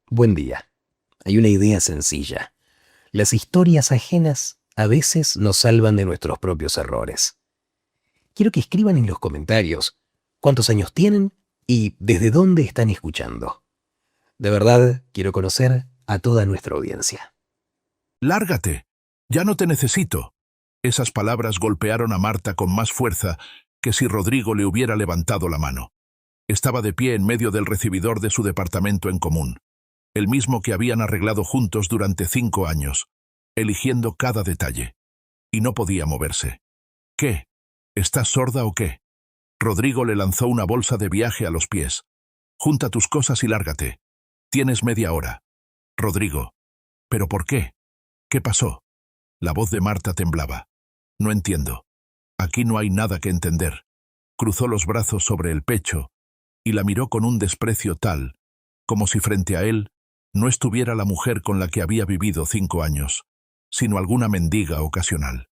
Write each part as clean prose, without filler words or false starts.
Buen día. Hay una idea sencilla. Las historias ajenas a veces nos salvan de nuestros propios errores. Quiero que escriban en los comentarios cuántos años tienen y desde dónde están escuchando. De verdad, quiero conocer a toda nuestra audiencia. Lárgate. Ya no te necesito. Esas palabras golpearon a Marta con más fuerza que si Rodrigo le hubiera levantado la mano. Estaba de pie en medio del recibidor de su departamento en común, el mismo que habían arreglado juntos durante 5 años, eligiendo cada detalle. Y no podía moverse. ¿Qué? ¿Estás sorda o qué? Rodrigo le lanzó una bolsa de viaje a los pies. Junta tus cosas y lárgate. Tienes media hora. Rodrigo. ¿Pero por qué? ¿Qué pasó? La voz de Marta temblaba. No entiendo. Aquí no hay nada que entender. Cruzó los brazos sobre el pecho y la miró con un desprecio tal, como si frente a él no estuviera la mujer con la que había vivido 5 años, sino alguna mendiga ocasional.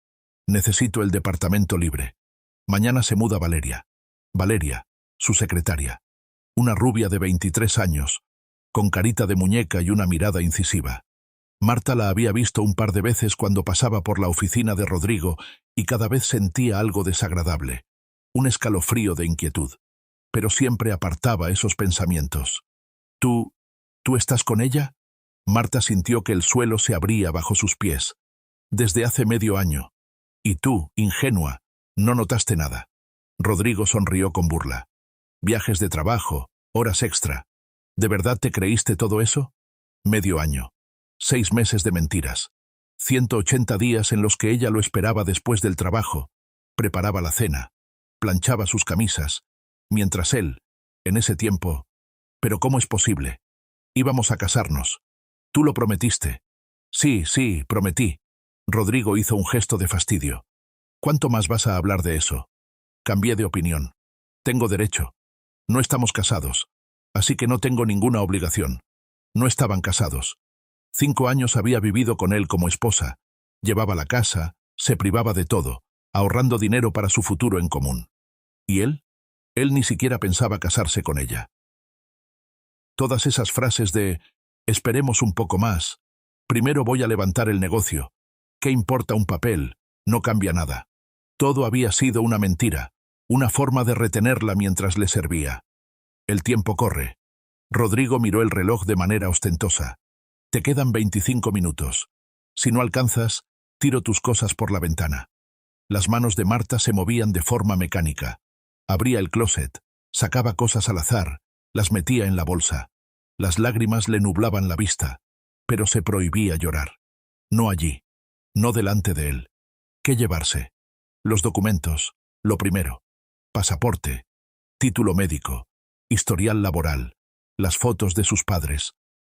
Necesito el departamento libre. Mañana se muda Valeria. Valeria, su secretaria. Una rubia de 23 años, con carita de muñeca y una mirada incisiva. Marta la había visto un par de veces cuando pasaba por la oficina de Rodrigo y cada vez sentía algo desagradable, un escalofrío de inquietud, pero siempre apartaba esos pensamientos. ¿Tú estás con ella? Marta sintió que el suelo se abría bajo sus pies. Desde hace medio año. Y tú, ingenua, no notaste nada. Rodrigo sonrió con burla. Viajes de trabajo, horas extra. ¿De verdad te creíste todo eso? Medio año. 6 meses de mentiras. 180 días en los que ella lo esperaba después del trabajo, preparaba la cena, planchaba sus camisas, mientras él, en ese tiempo... ¿Pero cómo es posible? Íbamos a casarnos. Tú lo prometiste. Sí, prometí. Rodrigo hizo un gesto de fastidio. ¿Cuánto más vas a hablar de eso? Cambié de opinión. Tengo derecho. No estamos casados, así que no tengo ninguna obligación. No estaban casados. 5 años había vivido con él como esposa. Llevaba la casa, se privaba de todo, ahorrando dinero para su futuro en común. ¿Y él? Él ni siquiera pensaba casarse con ella. Todas esas frases de «esperemos un poco más», «primero voy a levantar el negocio», «¿qué importa un papel?», no cambia nada. Todo había sido una mentira, una forma de retenerla mientras le servía. El tiempo corre. Rodrigo miró el reloj de manera ostentosa. Te quedan 25 minutos. Si no alcanzas, tiro tus cosas por la ventana. Las manos de Marta se movían de forma mecánica. Abría el closet, sacaba cosas al azar, las metía en la bolsa. Las lágrimas le nublaban la vista, pero se prohibía llorar. No allí, no delante de él. ¿Qué llevarse? Los documentos, lo primero. Pasaporte, título médico, historial laboral, las fotos de sus padres.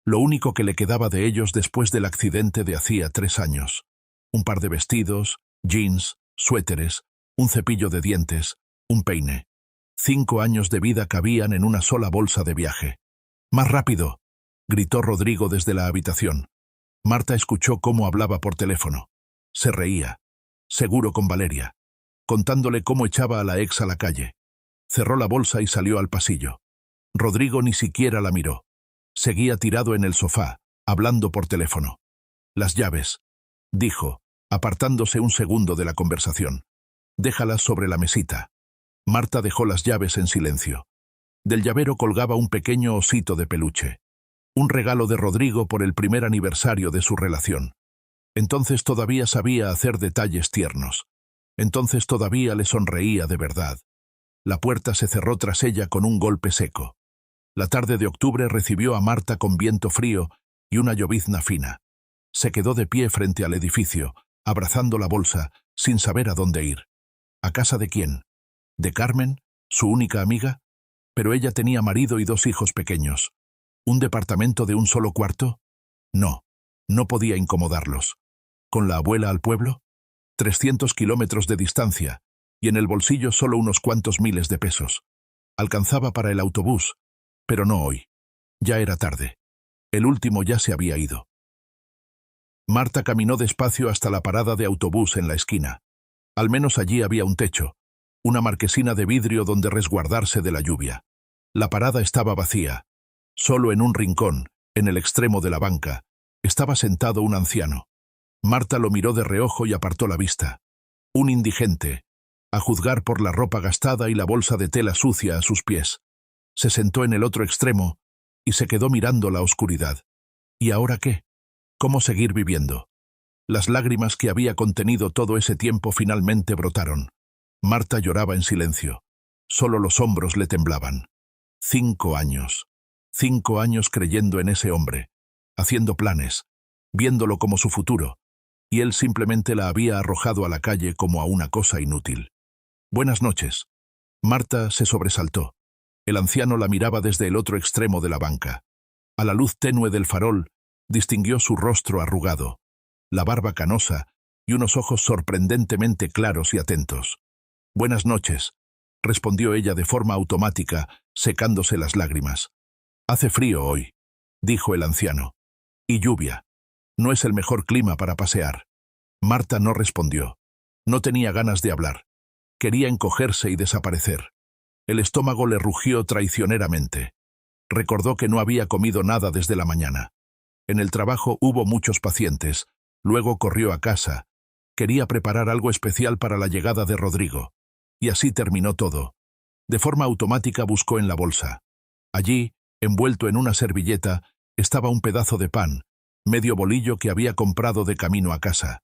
Lo único que le quedaba de ellos después del accidente de hacía 3 años. Un par de vestidos, jeans, suéteres, un cepillo de dientes, un peine. 5 años de vida cabían en una sola bolsa de viaje. «¡Más rápido!», gritó Rodrigo desde la habitación. Marta escuchó cómo hablaba por teléfono. Se reía, seguro con Valeria, contándole cómo echaba a la ex a la calle. Cerró la bolsa y salió al pasillo. Rodrigo ni siquiera la miró. Seguía tirado en el sofá, hablando por teléfono. «Las llaves», dijo, apartándose un segundo de la conversación. «Déjalas sobre la mesita». Marta dejó las llaves en silencio. Del llavero colgaba un pequeño osito de peluche. Un regalo de Rodrigo por el primer aniversario de su relación. Entonces todavía sabía hacer detalles tiernos. Entonces todavía le sonreía de verdad. La puerta se cerró tras ella con un golpe seco. La tarde de octubre recibió a Marta con viento frío y una llovizna fina. Se quedó de pie frente al edificio, abrazando la bolsa, sin saber a dónde ir. ¿A casa de quién? ¿De Carmen, su única amiga? Pero ella tenía marido y 2 hijos pequeños. ¿Un departamento de un solo cuarto? No, no podía incomodarlos. ¿Con la abuela al pueblo? 300 kilómetros de distancia, y en el bolsillo solo unos cuantos miles de pesos. Alcanzaba para el autobús, pero no hoy. Ya era tarde. El último ya se había ido. Marta caminó despacio hasta la parada de autobús en la esquina. Al menos allí había un techo, una marquesina de vidrio donde resguardarse de la lluvia. La parada estaba vacía. Solo en un rincón, En el extremo de la banca estaba sentado un anciano. Marta lo miró de reojo y apartó la vista. Un indigente, a juzgar por la ropa gastada y la bolsa de tela sucia a sus pies. Se sentó en el otro extremo y se quedó mirando la oscuridad. ¿Y ahora qué? ¿Cómo seguir viviendo? Las lágrimas que había contenido todo ese tiempo finalmente brotaron. Marta lloraba en silencio. Solo los hombros le temblaban. 5 años. 5 años creyendo en ese hombre, haciendo planes, viéndolo como su futuro, y él simplemente la había arrojado a la calle como a una cosa inútil. Buenas noches. Marta se sobresaltó. El anciano la miraba desde el otro extremo de la banca. A la luz tenue del farol, distinguió su rostro arrugado, la barba canosa y unos ojos sorprendentemente claros y atentos. Buenas noches, respondió ella de forma automática, secándose las lágrimas. Hace frío hoy, dijo el anciano. Y lluvia. No es el mejor clima para pasear. Marta no respondió. No tenía ganas de hablar. Quería encogerse y desaparecer. El estómago le rugió traicioneramente. Recordó que no había comido nada desde la mañana. En el trabajo hubo muchos pacientes. Luego corrió a casa. Quería preparar algo especial para la llegada de Rodrigo. Y así terminó todo. De forma automática buscó en la bolsa. Allí, envuelto en una servilleta, estaba un pedazo de pan, medio bolillo que había comprado de camino a casa.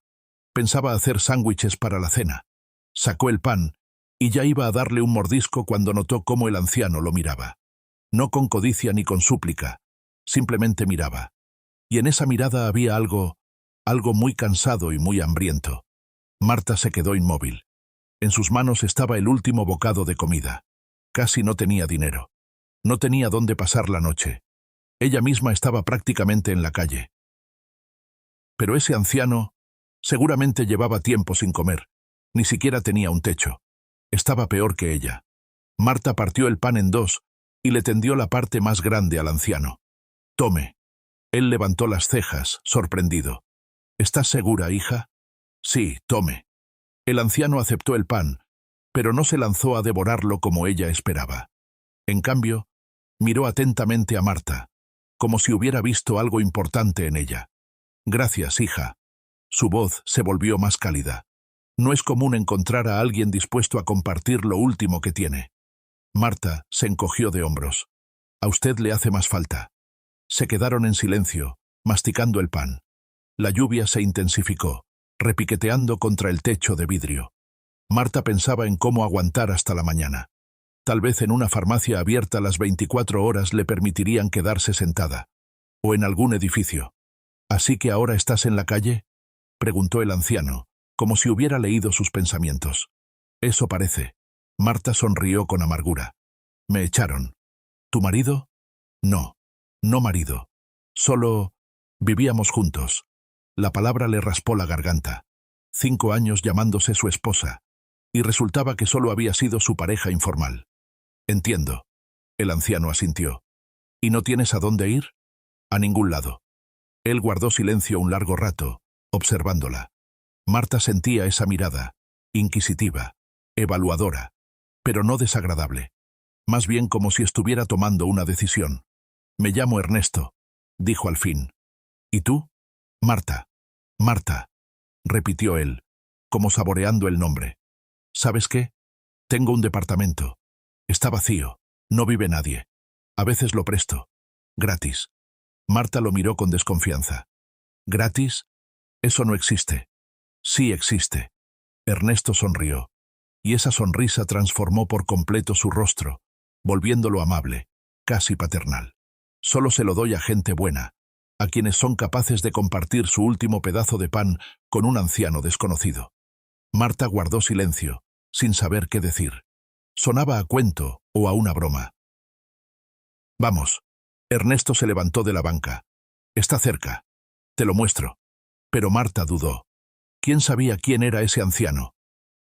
Pensaba hacer sándwiches para la cena. Sacó el pan, y ya iba a darle un mordisco cuando notó cómo el anciano lo miraba. No con codicia ni con súplica, simplemente miraba. Y en esa mirada había algo muy cansado y muy hambriento. Marta se quedó inmóvil. En sus manos estaba el último bocado de comida. Casi no tenía dinero. No tenía dónde pasar la noche. Ella misma estaba prácticamente en la calle. Pero ese anciano seguramente llevaba tiempo sin comer. Ni siquiera tenía un techo. Estaba peor que ella. Marta partió el pan en dos y le tendió la parte más grande al anciano. Tome. Él levantó las cejas, sorprendido. ¿Estás segura, hija? Sí, tome. El anciano aceptó el pan, pero no se lanzó a devorarlo como ella esperaba. En cambio, miró atentamente a Marta, como si hubiera visto algo importante en ella. Gracias, hija. Su voz se volvió más cálida. No es común encontrar a alguien dispuesto a compartir lo último que tiene. Marta se encogió de hombros. A usted le hace más falta. Se quedaron en silencio, masticando el pan. La lluvia se intensificó, repiqueteando contra el techo de vidrio. Marta pensaba en cómo aguantar hasta la mañana. Tal vez en una farmacia abierta las 24 horas le permitirían quedarse sentada. O en algún edificio. ¿Así que ahora estás en la calle?, preguntó el anciano, como si hubiera leído sus pensamientos. Eso parece. Marta sonrió con amargura. Me echaron. ¿Tu marido? No. No marido. Solo vivíamos juntos. La palabra le raspó la garganta. 5 años llamándose su esposa. Y resultaba que solo había sido su pareja informal. Entiendo. El anciano asintió. ¿Y no tienes a dónde ir? A ningún lado. Él guardó silencio un largo rato, observándola. Marta sentía esa mirada, inquisitiva, evaluadora, pero no desagradable. Más bien como si estuviera tomando una decisión. Me llamo Ernesto, dijo al fin. ¿Y tú? Marta. Marta, repitió él, como saboreando el nombre. ¿Sabes qué? Tengo un departamento. Está vacío, no vive nadie. A veces lo presto. Gratis. Marta lo miró con desconfianza. ¿Gratis? Eso no existe. Sí existe. Ernesto sonrió, y esa sonrisa transformó por completo su rostro, volviéndolo amable, casi paternal. Solo se lo doy a gente buena, a quienes son capaces de compartir su último pedazo de pan con un anciano desconocido. Marta guardó silencio, sin saber qué decir. Sonaba a cuento o a una broma. Vamos. Ernesto se levantó de la banca. Está cerca. Te lo muestro. Pero Marta dudó. ¿Quién sabía quién era ese anciano?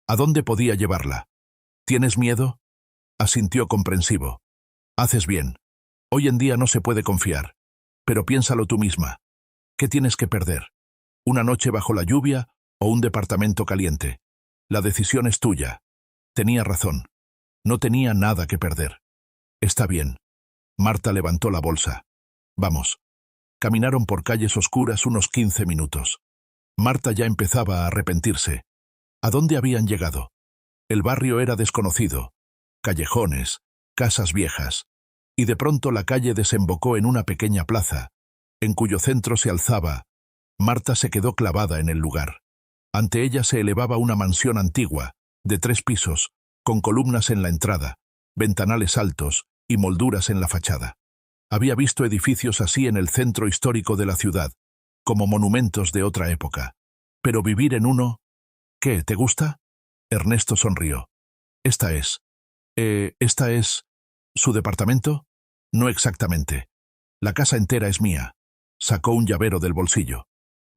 ¿A dónde podía llevarla? ¿Tienes miedo? Asintió comprensivo. Haces bien. Hoy en día no se puede confiar. Pero piénsalo tú misma. ¿Qué tienes que perder? ¿Una noche bajo la lluvia o un departamento caliente? La decisión es tuya. Tenía razón. No tenía nada que perder. Está bien. Marta levantó la bolsa. Vamos. Caminaron por calles oscuras unos 15 minutos. Marta ya empezaba a arrepentirse. ¿A dónde habían llegado? El barrio era desconocido. Callejones, casas viejas. Y de pronto la calle desembocó en una pequeña plaza, en cuyo centro se alzaba. Marta se quedó clavada en el lugar. Ante ella se elevaba una mansión antigua, de 3 pisos, con columnas en la entrada, ventanales altos y molduras en la fachada. Había visto edificios así en el centro histórico de la ciudad, como monumentos de otra época. Pero vivir en uno... ¿Qué, te gusta? Ernesto sonrió. ¿Esta es su departamento? No exactamente. La casa entera es mía. Sacó un llavero del bolsillo.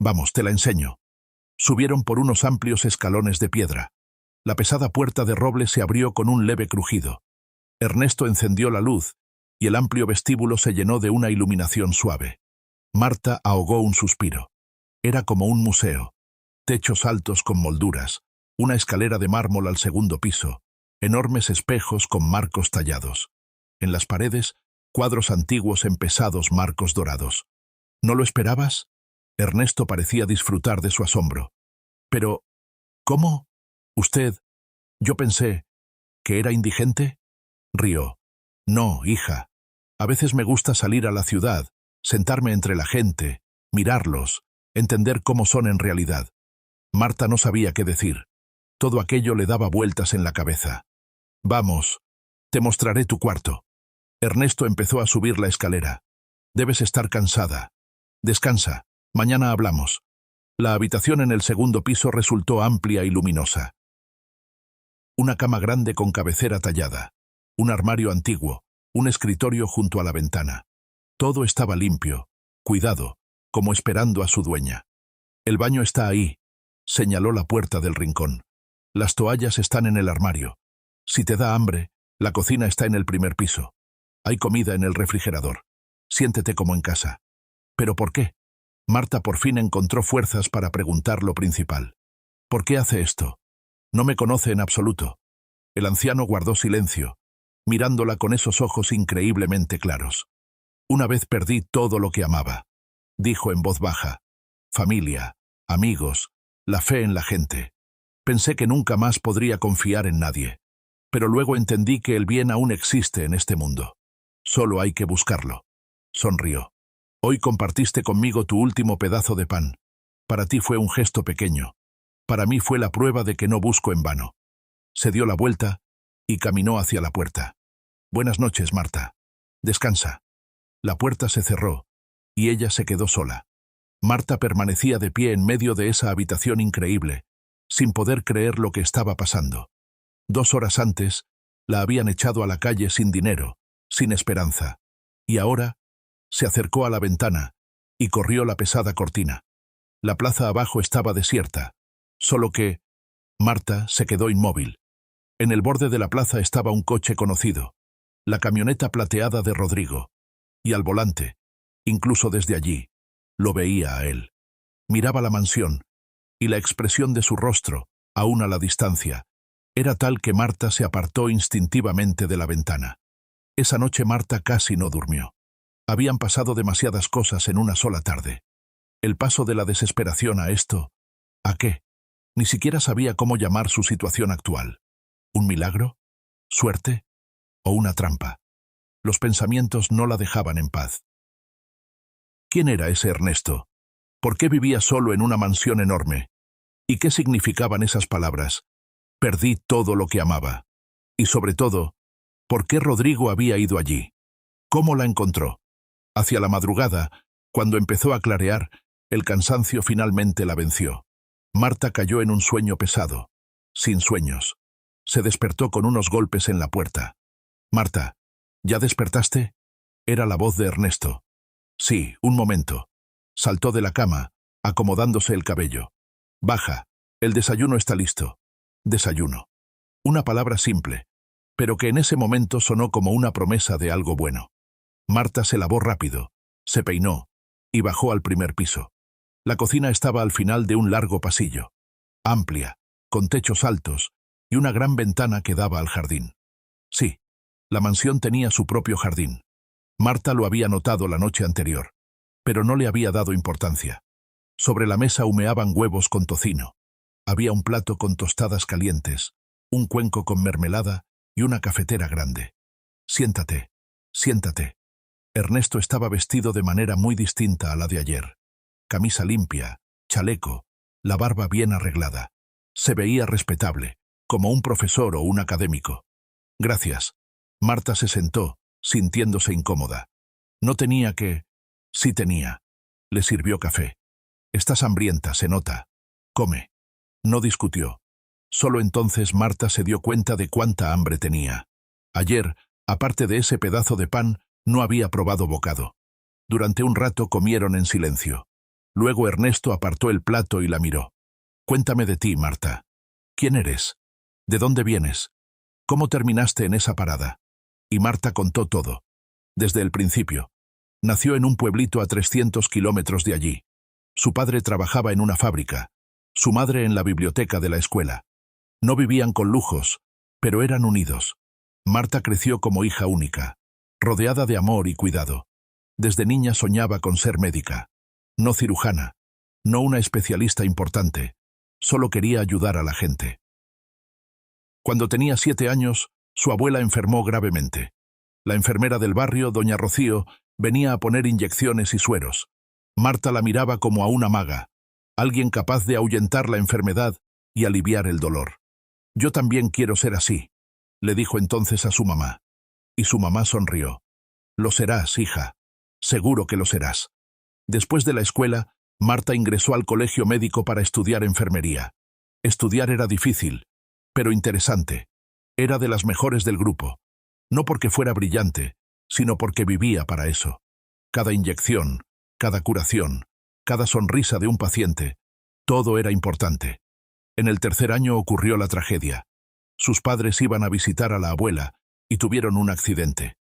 Vamos, te la enseño. Subieron por unos amplios escalones de piedra. La pesada puerta de roble se abrió con un leve crujido. Ernesto encendió la luz, y el amplio vestíbulo se llenó de una iluminación suave. Marta ahogó un suspiro. Era como un museo. Techos altos con molduras, una escalera de mármol al segundo piso, enormes espejos con marcos tallados. En las paredes, cuadros antiguos en pesados marcos dorados. ¿No lo esperabas? Ernesto parecía disfrutar de su asombro. Pero, ¿cómo? Usted... Yo pensé... ¿que era indigente? Rió. No, hija. A veces me gusta salir a la ciudad, sentarme entre la gente, mirarlos, entender cómo son en realidad. Marta no sabía qué decir. Todo aquello le daba vueltas en la cabeza. Vamos, te mostraré tu cuarto. Ernesto empezó a subir la escalera. Debes estar cansada. Descansa, mañana hablamos. La habitación en el segundo piso resultó amplia y luminosa. Una cama grande con cabecera tallada, un armario antiguo, un escritorio junto a la ventana. Todo estaba limpio, cuidado, como esperando a su dueña. El baño está ahí, señaló la puerta del rincón. Las toallas están en el armario. Si te da hambre, la cocina está en el primer piso. Hay comida en el refrigerador. Siéntete como en casa. ¿Pero por qué? Marta por fin encontró fuerzas para preguntar lo principal. ¿Por qué hace esto? No me conoce en absoluto. El anciano guardó silencio, mirándola con esos ojos increíblemente claros. Una vez perdí todo lo que amaba, dijo en voz baja. Familia, amigos, la fe en la gente. Pensé que nunca más podría confiar en nadie. Pero luego entendí que el bien aún existe en este mundo. Solo hay que buscarlo. Sonrió. Hoy compartiste conmigo tu último pedazo de pan. Para ti fue un gesto pequeño. Para mí fue la prueba de que no busco en vano. Se dio la vuelta y caminó hacia la puerta. Buenas noches, Marta. Descansa. La puerta se cerró y ella se quedó sola. Marta permanecía de pie en medio de esa habitación increíble, sin poder creer lo que estaba pasando. 2 horas antes, la habían echado a la calle sin dinero, sin esperanza. Y ahora, se acercó a la ventana y corrió la pesada cortina. La plaza abajo estaba desierta, solo que Marta se quedó inmóvil. En el borde de la plaza estaba un coche conocido, la camioneta plateada de Rodrigo. Y al volante, incluso desde allí, lo veía a él. Miraba la mansión, y la expresión de su rostro, aún a la distancia, era tal que Marta se apartó instintivamente de la ventana. Esa noche Marta casi no durmió. Habían pasado demasiadas cosas en una sola tarde. El paso de la desesperación a esto... ¿A qué? Ni siquiera sabía cómo llamar su situación actual. ¿Un milagro? ¿Suerte? ¿O una trampa? Los pensamientos no la dejaban en paz. ¿Quién era ese Ernesto? ¿Por qué vivía solo en una mansión enorme? ¿Y qué significaban esas palabras? Perdí todo lo que amaba. Y sobre todo, ¿por qué Rodrigo había ido allí? ¿Cómo la encontró? Hacia la madrugada, cuando empezó a clarear, el cansancio finalmente la venció. Marta cayó en un sueño pesado, sin sueños. Se despertó con unos golpes en la puerta. Marta, ¿ya despertaste? Era la voz de Ernesto. Sí, un momento. Saltó de la cama, acomodándose el cabello. Baja, el desayuno está listo. Desayuno. Una palabra simple, pero que en ese momento sonó como una promesa de algo bueno. Marta se lavó rápido, se peinó y bajó al primer piso. La cocina estaba al final de un largo pasillo, amplia, con techos altos y una gran ventana que daba al jardín. Sí, la mansión tenía su propio jardín. Marta lo había notado la noche anterior. pero no le había dado importancia. Sobre la mesa humeaban huevos con tocino. Había un plato con tostadas calientes, un cuenco con mermelada y una cafetera grande. Siéntate, siéntate. Ernesto estaba vestido de manera muy distinta a la de ayer. Camisa limpia, chaleco, la barba bien arreglada. Se veía respetable, como un profesor o un académico. Gracias. Marta se sentó, sintiéndose incómoda. No tenía que... Sí tenía. Le sirvió café. Estás hambrienta, se nota. Come. No discutió. Solo entonces Marta se dio cuenta de cuánta hambre tenía. Ayer, aparte de ese pedazo de pan, no había probado bocado. Durante un rato comieron en silencio. Luego Ernesto apartó el plato y la miró. Cuéntame de ti, Marta. ¿Quién eres? ¿De dónde vienes? ¿Cómo terminaste en esa parada? Y Marta contó todo. Desde el principio. Nació en un pueblito a 300 kilómetros de allí. Su padre trabajaba en una fábrica. Su madre en la biblioteca de la escuela. No vivían con lujos, pero eran unidos. Marta creció como hija única, rodeada de amor y cuidado. Desde niña soñaba con ser médica. No cirujana, no una especialista importante. Solo quería ayudar a la gente. Cuando tenía 7 años, su abuela enfermó gravemente. La enfermera del barrio, doña Rocío, venía a poner inyecciones y sueros. Marta la miraba como a una maga, alguien capaz de ahuyentar la enfermedad y aliviar el dolor. Yo también quiero ser así, le dijo entonces a su mamá. Y su mamá sonrió. Lo serás, hija. Seguro que lo serás. Después de la escuela, Marta ingresó al colegio médico para estudiar enfermería. Estudiar era difícil, pero interesante. Era de las mejores del grupo. No porque fuera brillante, sino porque vivía para eso. Cada inyección, cada curación, cada sonrisa de un paciente, todo era importante. En el tercer año ocurrió la tragedia. Sus padres iban a visitar a la abuela y tuvieron un accidente.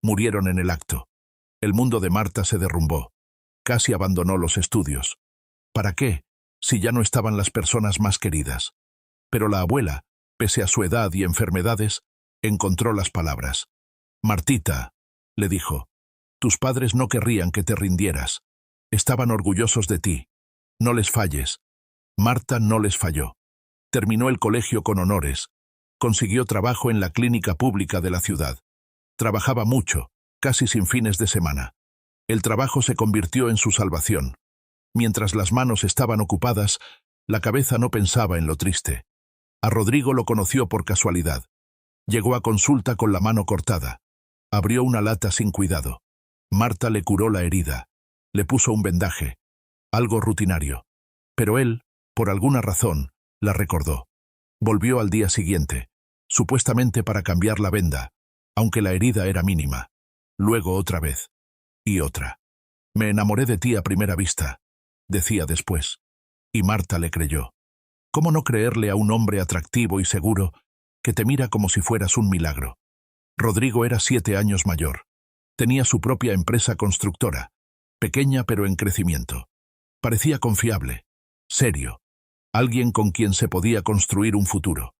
Murieron en el acto. El mundo de Marta se derrumbó. Casi abandonó los estudios. ¿Para qué, si ya no estaban las personas más queridas? Pero la abuela, pese a su edad y enfermedades, encontró las palabras. Martita, le dijo, tus padres no querrían que te rindieras. Estaban orgullosos de ti. No les falles. Marta no les falló. Terminó el colegio con honores. Consiguió trabajo en la clínica pública de la ciudad. Trabajaba mucho, casi sin fines de semana. El trabajo se convirtió en su salvación. Mientras las manos estaban ocupadas, la cabeza no pensaba en lo triste. A Rodrigo lo conoció por casualidad. Llegó a consulta con la mano cortada. Abrió una lata sin cuidado. Marta le curó la herida. Le puso un vendaje. Algo rutinario. Pero él, por alguna razón, la recordó. Volvió al día siguiente, supuestamente para cambiar la venda, aunque la herida era mínima. Luego otra vez. Y otra. Me enamoré de ti a primera vista, decía después. Y Marta le creyó. ¿Cómo no creerle a un hombre atractivo y seguro que te mira como si fueras un milagro? Rodrigo era 7 años mayor. Tenía su propia empresa constructora, pequeña pero en crecimiento. Parecía confiable, serio, alguien con quien se podía construir un futuro.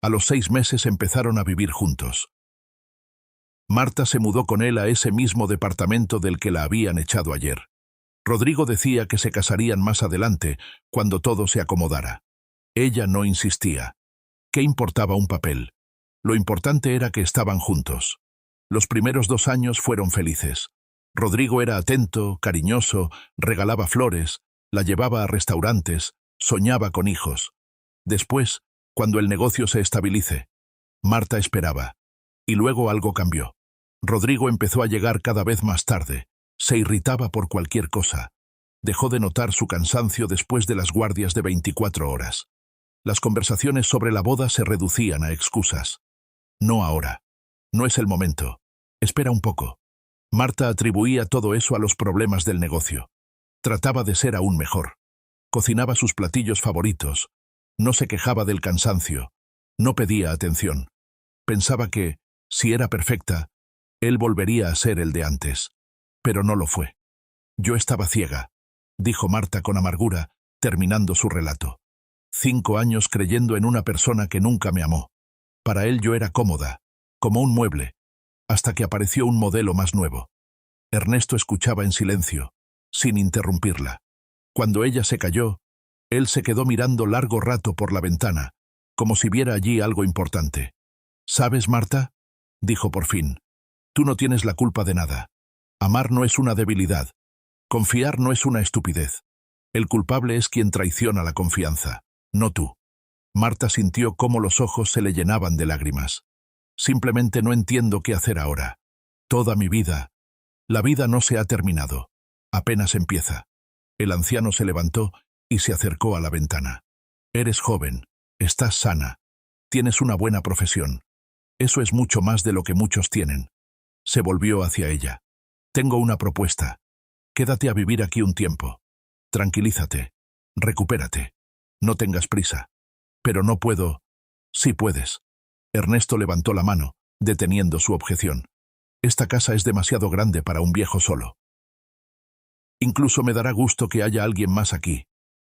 A los 6 meses empezaron a vivir juntos. Marta se mudó con él a ese mismo departamento del que la habían echado ayer. Rodrigo decía que se casarían más adelante, cuando todo se acomodara. Ella no insistía. ¿Qué importaba un papel? Lo importante era que estaban juntos. Los primeros 2 años fueron felices. Rodrigo era atento, cariñoso, regalaba flores, la llevaba a restaurantes, soñaba con hijos. Después, cuando el negocio se estabilice, Marta esperaba. Y luego algo cambió. Rodrigo empezó a llegar cada vez más tarde. Se irritaba por cualquier cosa. Dejó de notar su cansancio después de las guardias de 24 horas. Las conversaciones sobre la boda se reducían a excusas. No ahora. No es el momento. Espera un poco. Marta atribuía todo eso a los problemas del negocio. Trataba de ser aún mejor. Cocinaba sus platillos favoritos. No se quejaba del cansancio. No pedía atención. Pensaba que, si era perfecta, él volvería a ser el de antes. Pero no lo fue. Yo estaba ciega, dijo Marta con amargura, terminando su relato. 5 años creyendo en una persona que nunca me amó. Para él yo era cómoda, como un mueble, hasta que apareció un modelo más nuevo. Ernesto escuchaba en silencio. sin interrumpirla. Cuando ella se calló, él se quedó mirando largo rato por la ventana, como si viera allí algo importante. «¿Sabes, Marta?», dijo por fin. «Tú no tienes la culpa de nada. Amar no es una debilidad. Confiar no es una estupidez. El culpable es quien traiciona la confianza, no tú». Marta sintió cómo los ojos se le llenaban de lágrimas. «Simplemente no entiendo qué hacer ahora. Toda mi vida. La vida no se ha terminado. Apenas empieza». El anciano se levantó y se acercó a la ventana. «Eres joven, estás sana, tienes una buena profesión. Eso es mucho más de lo que muchos tienen». Se volvió hacia ella. «Tengo una propuesta. Quédate a vivir aquí un tiempo. Tranquilízate. Recupérate. No tengas prisa». «Pero no puedo». «Sí puedes». Ernesto levantó la mano, deteniendo su objeción. «Esta casa es demasiado grande para un viejo solo. Incluso me dará gusto que haya alguien más aquí.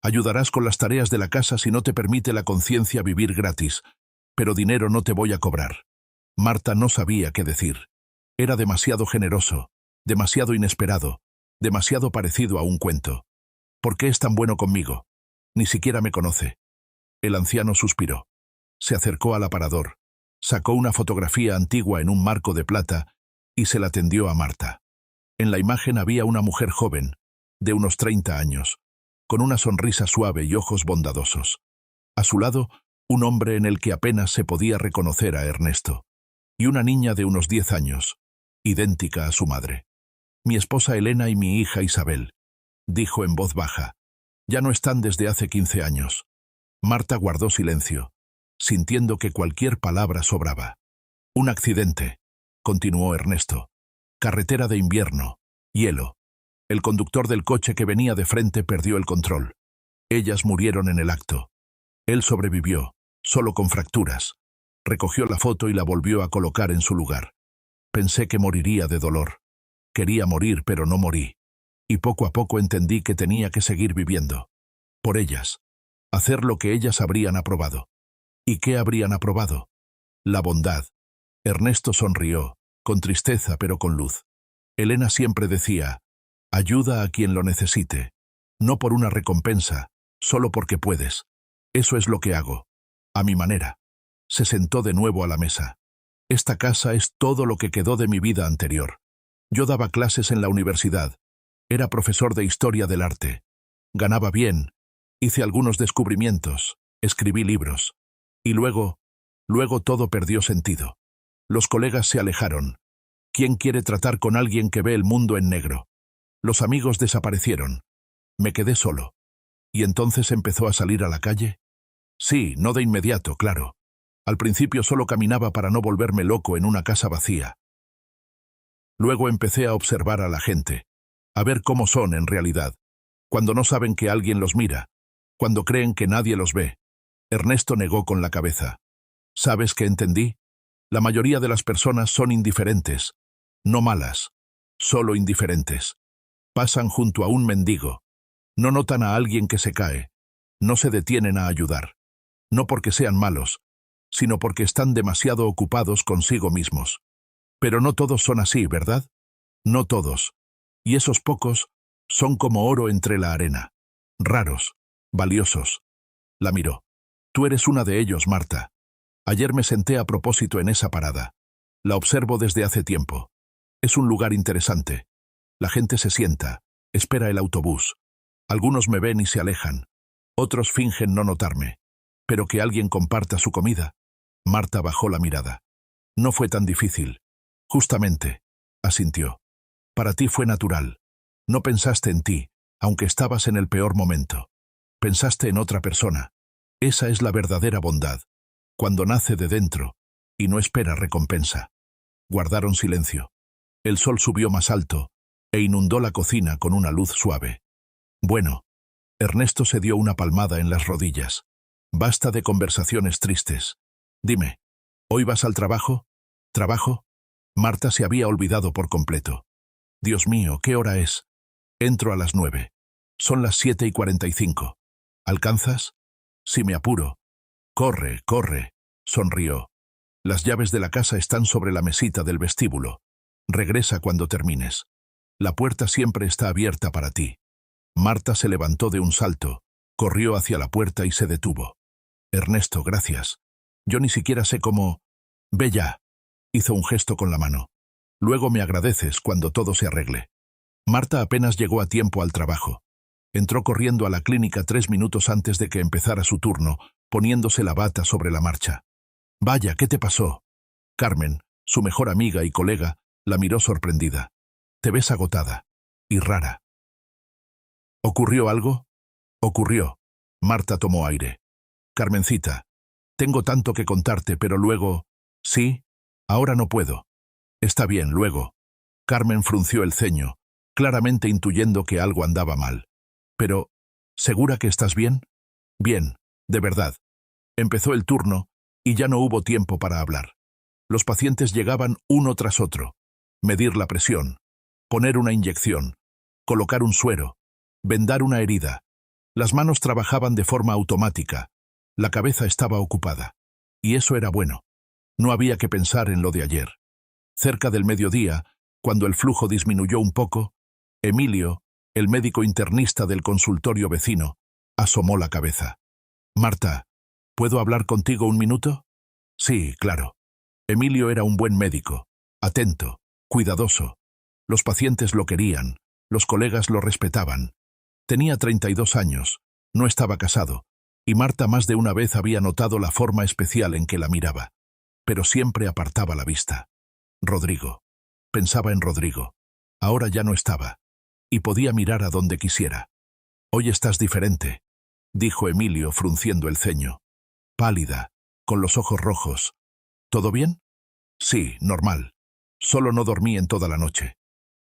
Ayudarás con las tareas de la casa si no te permite la conciencia vivir gratis, pero dinero no te voy a cobrar». Marta no sabía qué decir. Era demasiado generoso, demasiado inesperado, demasiado parecido a un cuento. «¿Por qué es tan bueno conmigo? Ni siquiera me conoce». El anciano suspiró. Se acercó al aparador, sacó una fotografía antigua en un marco de plata y se la tendió a Marta. En la imagen había una mujer joven, de unos 30 años, con una sonrisa suave y ojos bondadosos. A su lado, un hombre en el que apenas se podía reconocer a Ernesto, y una niña de unos 10 años, idéntica a su madre. «Mi esposa Elena y mi hija Isabel», dijo en voz baja. «Ya no están desde hace 15 años». Marta guardó silencio, sintiendo que cualquier palabra sobraba. «Un accidente», continuó Ernesto. «Carretera de invierno, hielo. El conductor del coche que venía de frente perdió el control. Ellas murieron en el acto. Él sobrevivió, solo con fracturas. Recogió la foto y la volvió a colocar en su lugar. Pensé que moriría de dolor. Quería morir, pero no morí. Y poco a poco entendí que tenía que seguir viviendo. Por ellas. Hacer lo que ellas habrían aprobado». «¿Y qué habrían aprobado?». «La bondad». Ernesto sonrió, con tristeza pero con luz. Elena siempre decía: «Ayuda a quien lo necesite. No por una recompensa, solo porque puedes. Eso es lo que hago. A mi manera». Se sentó de nuevo a la mesa. «Esta casa es todo lo que quedó de mi vida anterior. Yo daba clases en la universidad. Era profesor de historia del arte. Ganaba bien. Hice algunos descubrimientos. Escribí libros. Y luego todo perdió sentido. Los colegas se alejaron. ¿Quién quiere tratar con alguien que ve el mundo en negro? Los amigos desaparecieron. Me quedé solo. ¿Y entonces empezó a salir a la calle? Sí, no de inmediato, claro. Al principio solo caminaba para no volverme loco en una casa vacía. Luego empecé a observar a la gente, a ver cómo son en realidad, cuando no saben que alguien los mira, cuando creen que nadie los ve». Ernesto negó con la cabeza. «¿Sabes qué entendí? La mayoría de las personas son indiferentes, no malas, solo indiferentes. Pasan junto a un mendigo, no notan a alguien que se cae, no se detienen a ayudar. No porque sean malos, sino porque están demasiado ocupados consigo mismos. Pero no todos son así, ¿verdad? No todos. Y esos pocos son como oro entre la arena. Raros, valiosos». La miró. «Tú eres una de ellos, Marta. Ayer me senté a propósito en esa parada. La observo desde hace tiempo. Es un lugar interesante. La gente se sienta, espera el autobús. Algunos me ven y se alejan. Otros fingen no notarme. Pero que alguien comparta su comida». Marta bajó la mirada. «No fue tan difícil». «Justamente», asintió. «Para ti fue natural. No pensaste en ti, aunque estabas en el peor momento. Pensaste en otra persona. Esa es la verdadera bondad, cuando nace de dentro y no espera recompensa». Guardaron silencio. El sol subió más alto e inundó la cocina con una luz suave. «Bueno». Ernesto se dio una palmada en las rodillas. «Basta de conversaciones tristes. Dime, ¿hoy vas al trabajo?» «¿Trabajo?». Marta se había olvidado por completo. «Dios mío, ¿qué hora es?». «Entro a las 9. Son las 7:45. ¿Alcanzas?». «Si me apuro». «Corre, corre», sonrió. «Las llaves de la casa están sobre la mesita del vestíbulo. Regresa cuando termines». La puerta siempre está abierta para ti. Marta se levantó de un salto, corrió hacia la puerta y se detuvo. Ernesto, gracias. Yo ni siquiera sé cómo... Ve ya. Hizo un gesto con la mano. Luego me agradeces cuando todo se arregle. Marta apenas llegó a tiempo al trabajo. Entró corriendo a la clínica 3 minutos antes de que empezara su turno, poniéndose la bata sobre la marcha. Vaya, ¿qué te pasó? Carmen, su mejor amiga y colega, la miró sorprendida. Te ves agotada. Y rara. ¿Ocurrió algo? Ocurrió. Marta tomó aire. Carmencita, tengo tanto que contarte, pero luego... Sí, ahora no puedo. Está bien, luego. Carmen frunció el ceño, claramente intuyendo que algo andaba mal. Pero, ¿segura que estás bien? Bien, de verdad. Empezó el turno y ya no hubo tiempo para hablar. Los pacientes llegaban uno tras otro. Medir la presión, poner una inyección, colocar un suero, vendar una herida. Las manos trabajaban de forma automática. La cabeza estaba ocupada. Y eso era bueno. No había que pensar en lo de ayer. Cerca del mediodía, cuando el flujo disminuyó un poco, Emilio, el médico internista del consultorio vecino, asomó la cabeza. Marta, ¿puedo hablar contigo un minuto? Sí, claro. Emilio era un buen médico, atento, cuidadoso. Los pacientes lo querían, los colegas lo respetaban. Tenía 32 años, no estaba casado, y Marta más de una vez había notado la forma especial en que la miraba. Pero siempre apartaba la vista. Rodrigo. Pensaba en Rodrigo. Ahora ya no estaba. Y podía mirar a donde quisiera. Hoy estás diferente, dijo Emilio frunciendo el ceño. Pálida, con los ojos rojos. ¿Todo bien? Sí, normal. Solo no dormí en toda la noche.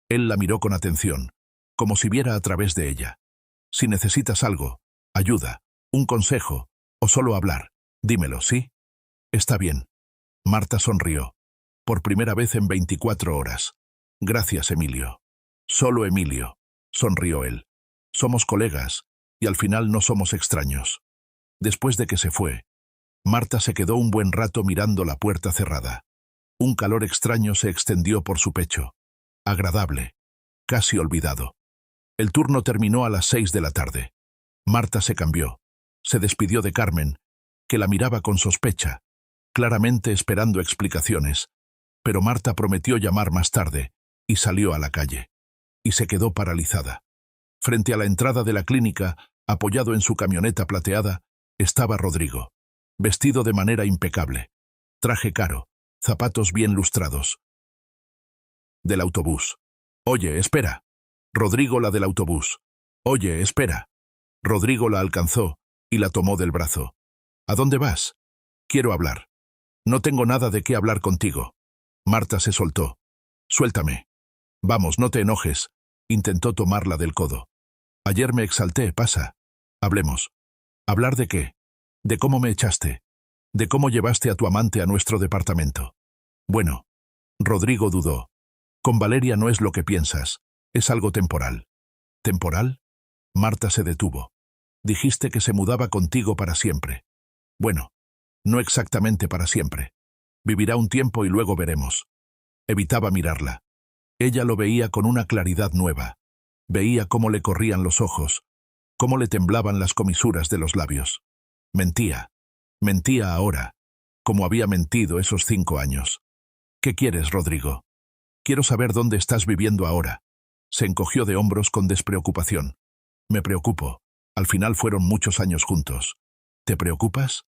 Él la miró con atención, como si viera a través de ella. Si necesitas algo, ayuda, un consejo, o solo hablar, dímelo, ¿sí? Está bien. Marta sonrió. Por primera vez en 24 horas. Gracias, Emilio. Solo Emilio, sonrió él. Somos colegas, y al final no somos extraños. Después de que se fue, Marta se quedó un buen rato mirando la puerta cerrada. Un calor extraño se extendió por su pecho. Agradable, casi olvidado. El turno terminó a las 6 de la tarde. Marta se cambió. Se despidió de Carmen, que la miraba con sospecha, claramente esperando explicaciones. Pero Marta prometió llamar más tarde, y salió a la calle. Y se quedó paralizada. Frente a la entrada de la clínica, apoyado en su camioneta plateada, estaba Rodrigo. Vestido de manera impecable. Traje caro, zapatos bien lustrados. Del autobús. Oye, espera. Rodrigo la del autobús. Oye, espera. Rodrigo la alcanzó y la tomó del brazo. ¿A dónde vas? Quiero hablar. No tengo nada de qué hablar contigo. Marta se soltó. Suéltame. Vamos, no te enojes. Intentó tomarla del codo. Ayer me exalté, pasa. Hablemos. ¿Hablar de qué? De cómo me echaste. De cómo llevaste a tu amante a nuestro departamento. Bueno. Rodrigo dudó. Con Valeria no es lo que piensas. Es algo temporal. ¿Temporal? Marta se detuvo. Dijiste que se mudaba contigo para siempre. Bueno, no exactamente para siempre. Vivirá un tiempo y luego veremos. Evitaba mirarla. Ella lo veía con una claridad nueva. Veía cómo le corrían los ojos, cómo le temblaban las comisuras de los labios. Mentía. Mentía ahora, como había mentido esos 5 años. ¿Qué quieres, Rodrigo? Quiero saber dónde estás viviendo ahora. Se encogió de hombros con despreocupación. Me preocupo. Al final fueron muchos años juntos. ¿Te preocupas?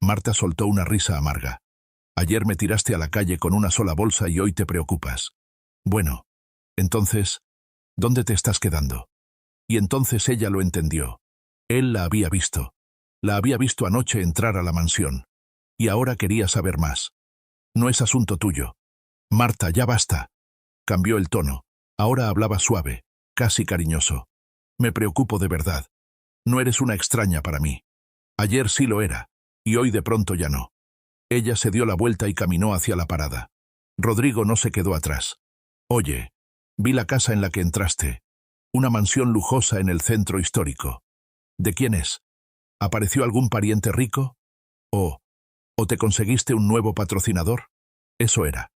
Marta soltó una risa amarga. Ayer me tiraste a la calle con una sola bolsa y hoy te preocupas. Bueno, entonces, ¿dónde te estás quedando? Y entonces ella lo entendió. Él la había visto. La había visto anoche entrar a la mansión. Y ahora quería saber más. No es asunto tuyo. Marta, ya basta. Cambió el tono. Ahora hablaba suave, casi cariñoso. Me preocupo de verdad. No eres una extraña para mí. Ayer sí lo era, y hoy de pronto ya no. Ella se dio la vuelta y caminó hacia la parada. Rodrigo no se quedó atrás. Oye, vi la casa en la que entraste. Una mansión lujosa en el centro histórico. ¿De quién es? ¿Apareció algún pariente rico? ¿O te conseguiste un nuevo patrocinador? Eso era.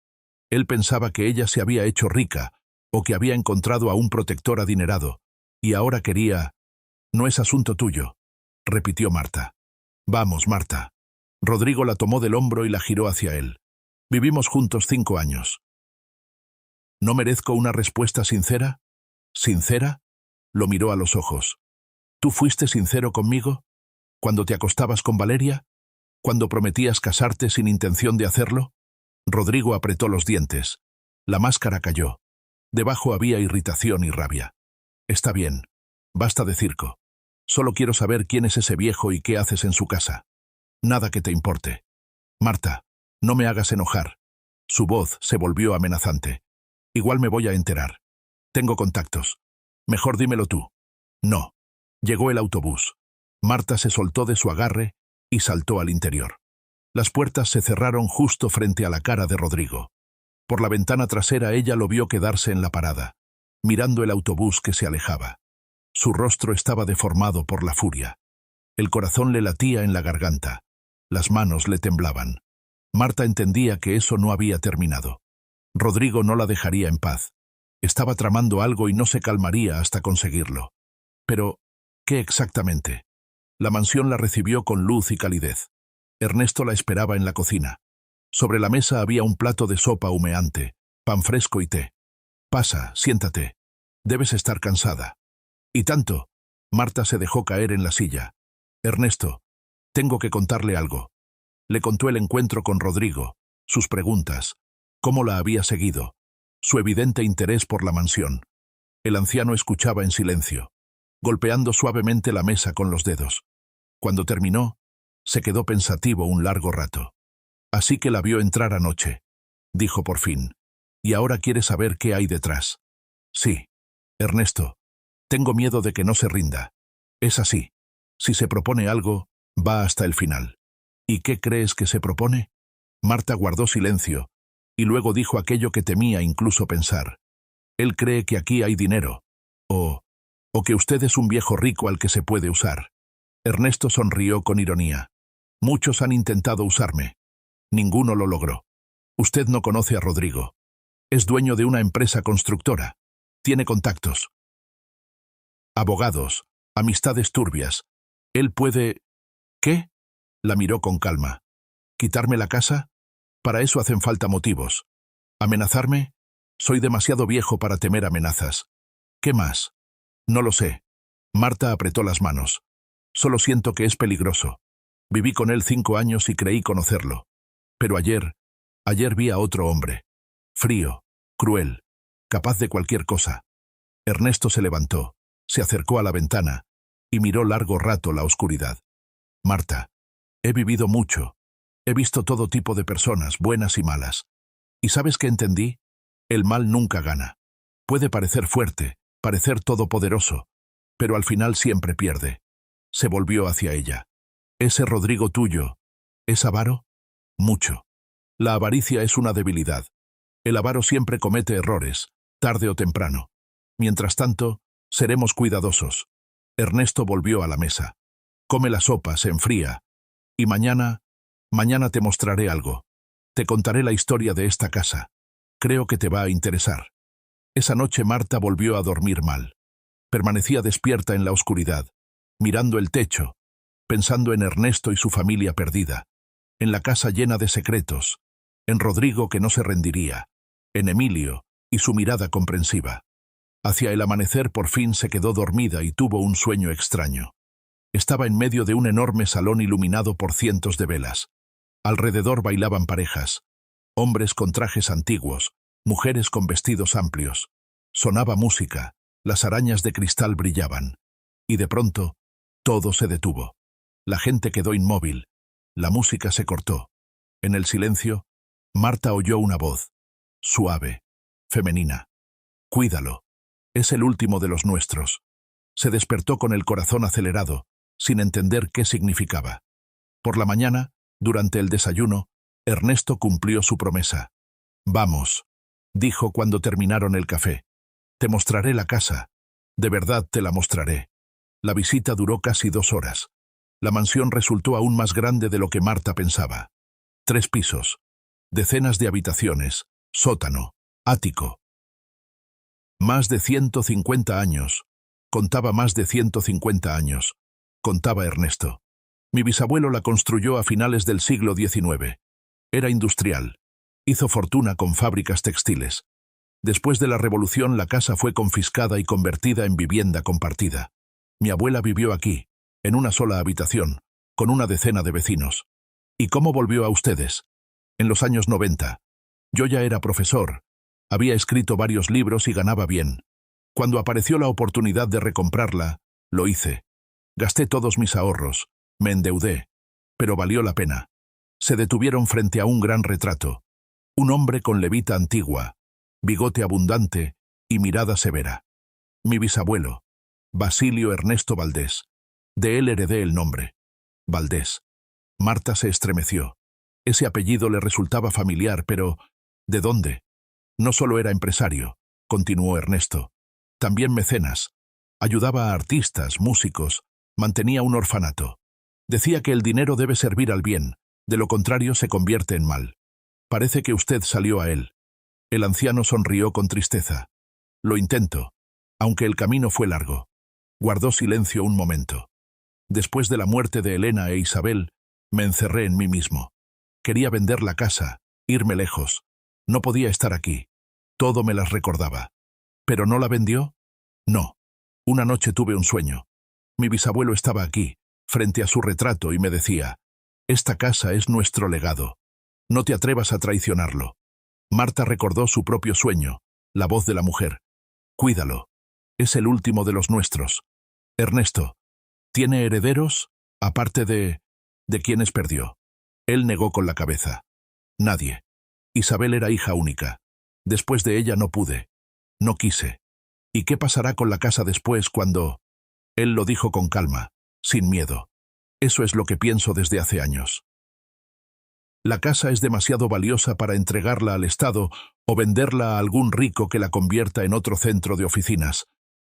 Él pensaba que ella se había hecho rica, o que había encontrado a un protector adinerado, y ahora quería... No es asunto tuyo, repitió Marta. Vamos, Marta. Rodrigo la tomó del hombro y la giró hacia él. Vivimos juntos 5 años. ¿No merezco una respuesta sincera? ¿Sincera? Lo miró a los ojos. ¿Tú fuiste sincero conmigo? ¿Cuando te acostabas con Valeria? ¿Cuando prometías casarte sin intención de hacerlo? Rodrigo apretó los dientes. La máscara cayó. Debajo había irritación y rabia. Está bien. Basta de circo. Solo quiero saber quién es ese viejo y qué haces en su casa. Nada que te importe. Marta, no me hagas enojar. Su voz se volvió amenazante. Igual me voy a enterar. Tengo contactos. Mejor dímelo tú. No. Llegó el autobús. Marta se soltó de su agarre y saltó al interior. Las puertas se cerraron justo frente a la cara de Rodrigo. Por la ventana trasera ella lo vio quedarse en la parada, mirando el autobús que se alejaba. Su rostro estaba deformado por la furia. El corazón le latía en la garganta. Las manos le temblaban. Marta entendía que eso no había terminado. Rodrigo no la dejaría en paz. Estaba tramando algo y no se calmaría hasta conseguirlo. Pero, ¿qué exactamente? La mansión la recibió con luz y calidez. Ernesto la esperaba en la cocina. Sobre la mesa había un plato de sopa humeante, pan fresco y té. Pasa, siéntate. Debes estar cansada. Y tanto. Marta se dejó caer en la silla. Ernesto, tengo que contarle algo. Le contó el encuentro con Rodrigo, sus preguntas, cómo la había seguido, su evidente interés por la mansión. El anciano escuchaba en silencio, golpeando suavemente la mesa con los dedos. Cuando terminó, se quedó pensativo un largo rato. Así que la vio entrar anoche, dijo por fin, y ahora quiere saber qué hay detrás. Sí, Ernesto, tengo miedo de que no se rinda. Es así. Si se propone algo, va hasta el final. ¿Y qué crees que se propone? Marta guardó silencio, y luego dijo aquello que temía incluso pensar. Él cree que aquí hay dinero, o que usted es un viejo rico al que se puede usar. Ernesto sonrió con ironía. Muchos han intentado usarme. Ninguno lo logró. Usted no conoce a Rodrigo. Es dueño de una empresa constructora. Tiene contactos. Abogados, amistades turbias. Él puede... ¿Qué? La miró con calma. ¿Quitarme la casa? Para eso hacen falta motivos. ¿Amenazarme? Soy demasiado viejo para temer amenazas. ¿Qué más? No lo sé. Marta apretó las manos. Solo siento que es peligroso. Viví con él 5 años y creí conocerlo. Pero ayer vi a otro hombre. Frío, cruel, capaz de cualquier cosa. Ernesto se levantó, se acercó a la ventana y miró largo rato la oscuridad. Marta, he vivido mucho. He visto todo tipo de personas, buenas y malas. ¿Y sabes qué entendí? El mal nunca gana. Puede parecer fuerte, parecer todopoderoso, pero al final siempre pierde. Se volvió hacia ella. ¿Ese Rodrigo tuyo es avaro? Mucho. La avaricia es una debilidad. El avaro siempre comete errores, tarde o temprano. Mientras tanto, seremos cuidadosos. Ernesto volvió a la mesa. Come la sopa, se enfría. Y mañana te mostraré algo. Te contaré la historia de esta casa. Creo que te va a interesar. Esa noche Marta volvió a dormir mal. Permanecía despierta en la oscuridad, mirando el techo, pensando en Ernesto y su familia perdida, en la casa llena de secretos, en Rodrigo que no se rendiría, en Emilio y su mirada comprensiva. Hacia el amanecer por fin se quedó dormida y tuvo un sueño extraño. Estaba en medio de un enorme salón iluminado por cientos de velas. Alrededor bailaban parejas, hombres con trajes antiguos, mujeres con vestidos amplios. Sonaba música, las arañas de cristal brillaban. Y de pronto, todo se detuvo. La gente quedó inmóvil. La música se cortó. En el silencio, Marta oyó una voz, suave, femenina. Cuídalo. Es el último de los nuestros. Se despertó con el corazón acelerado, sin entender qué significaba. Por la mañana, durante el desayuno, Ernesto cumplió su promesa. Vamos, dijo cuando terminaron el café. Te mostraré la casa. De verdad te la mostraré. La visita duró casi 2 horas. La mansión resultó aún más grande de lo que Marta pensaba. 3 pisos, decenas de habitaciones, sótano, ático. Más de 150 años. Contaba más de 150 años. Contaba Ernesto. Mi bisabuelo la construyó a finales del siglo XIX. Era industrial. Hizo fortuna con fábricas textiles. Después de la Revolución, la casa fue confiscada y convertida en vivienda compartida. Mi abuela vivió aquí, en una sola habitación, con una decena de vecinos. ¿Y cómo volvió a ustedes? En los años 90. Yo ya era profesor. Había escrito varios libros y ganaba bien. Cuando apareció la oportunidad de recomprarla, lo hice. Gasté todos mis ahorros, me endeudé, pero valió la pena. Se detuvieron frente a un gran retrato. Un hombre con levita antigua, bigote abundante y mirada severa. Mi bisabuelo, Basilio Ernesto Valdés. De él heredé el nombre. Valdés. Marta se estremeció. Ese apellido le resultaba familiar, pero ¿de dónde? No solo era empresario, continuó Ernesto. También mecenas. Ayudaba a artistas, músicos, mantenía un orfanato. Decía que el dinero debe servir al bien, de lo contrario se convierte en mal. Parece que usted salió a él. El anciano sonrió con tristeza. Lo intento, aunque el camino fue largo. Guardó silencio un momento. Después de la muerte de Elena e Isabel, me encerré en mí mismo. Quería vender la casa, irme lejos. No podía estar aquí. Todo me las recordaba. ¿Pero no la vendió? No. Una noche tuve un sueño. Mi bisabuelo estaba aquí, frente a su retrato, y me decía: «Esta casa es nuestro legado. No te atrevas a traicionarlo». Marta recordó su propio sueño, la voz de la mujer. «Cuídalo. Es el último de los nuestros». Ernesto, ¿tiene herederos? Aparte de quienes perdió. Él negó con la cabeza. Nadie. Isabel era hija única. Después de ella no pude. No quise. ¿Y qué pasará con la casa después cuando...? Él lo dijo con calma, sin miedo. Eso es lo que pienso desde hace años. La casa es demasiado valiosa para entregarla al Estado o venderla a algún rico que la convierta en otro centro de oficinas.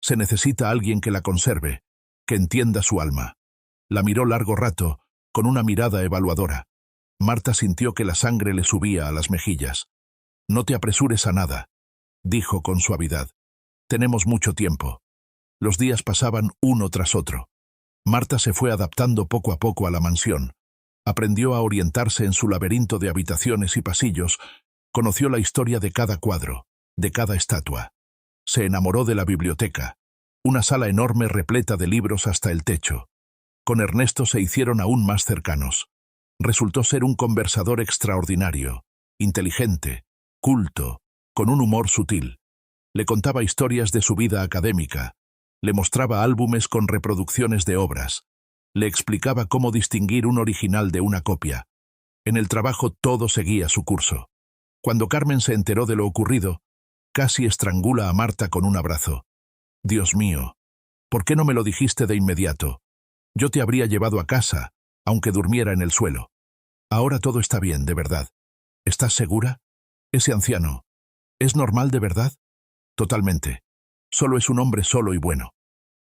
Se necesita alguien que la conserve, que entienda su alma. La miró largo rato, con una mirada evaluadora. Marta sintió que la sangre le subía a las mejillas. «No te apresures a nada», dijo con suavidad. «Tenemos mucho tiempo». Los días pasaban uno tras otro. Marta se fue adaptando poco a poco a la mansión. Aprendió a orientarse en su laberinto de habitaciones y pasillos, conoció la historia de cada cuadro, de cada estatua. Se enamoró de la biblioteca, una sala enorme repleta de libros hasta el techo. Con Ernesto se hicieron aún más cercanos. Resultó ser un conversador extraordinario, inteligente, culto, con un humor sutil. Le contaba historias de su vida académica, le mostraba álbumes con reproducciones de obras, le explicaba cómo distinguir un original de una copia. En el trabajo todo seguía su curso. Cuando Carmen se enteró de lo ocurrido, casi estrangula a Marta con un abrazo. «Dios mío, ¿por qué no me lo dijiste de inmediato? Yo te habría llevado a casa, aunque durmiera en el suelo. Ahora todo está bien, de verdad. ¿Estás segura? Ese anciano, ¿es normal de verdad?» «Totalmente. Solo es un hombre solo y bueno».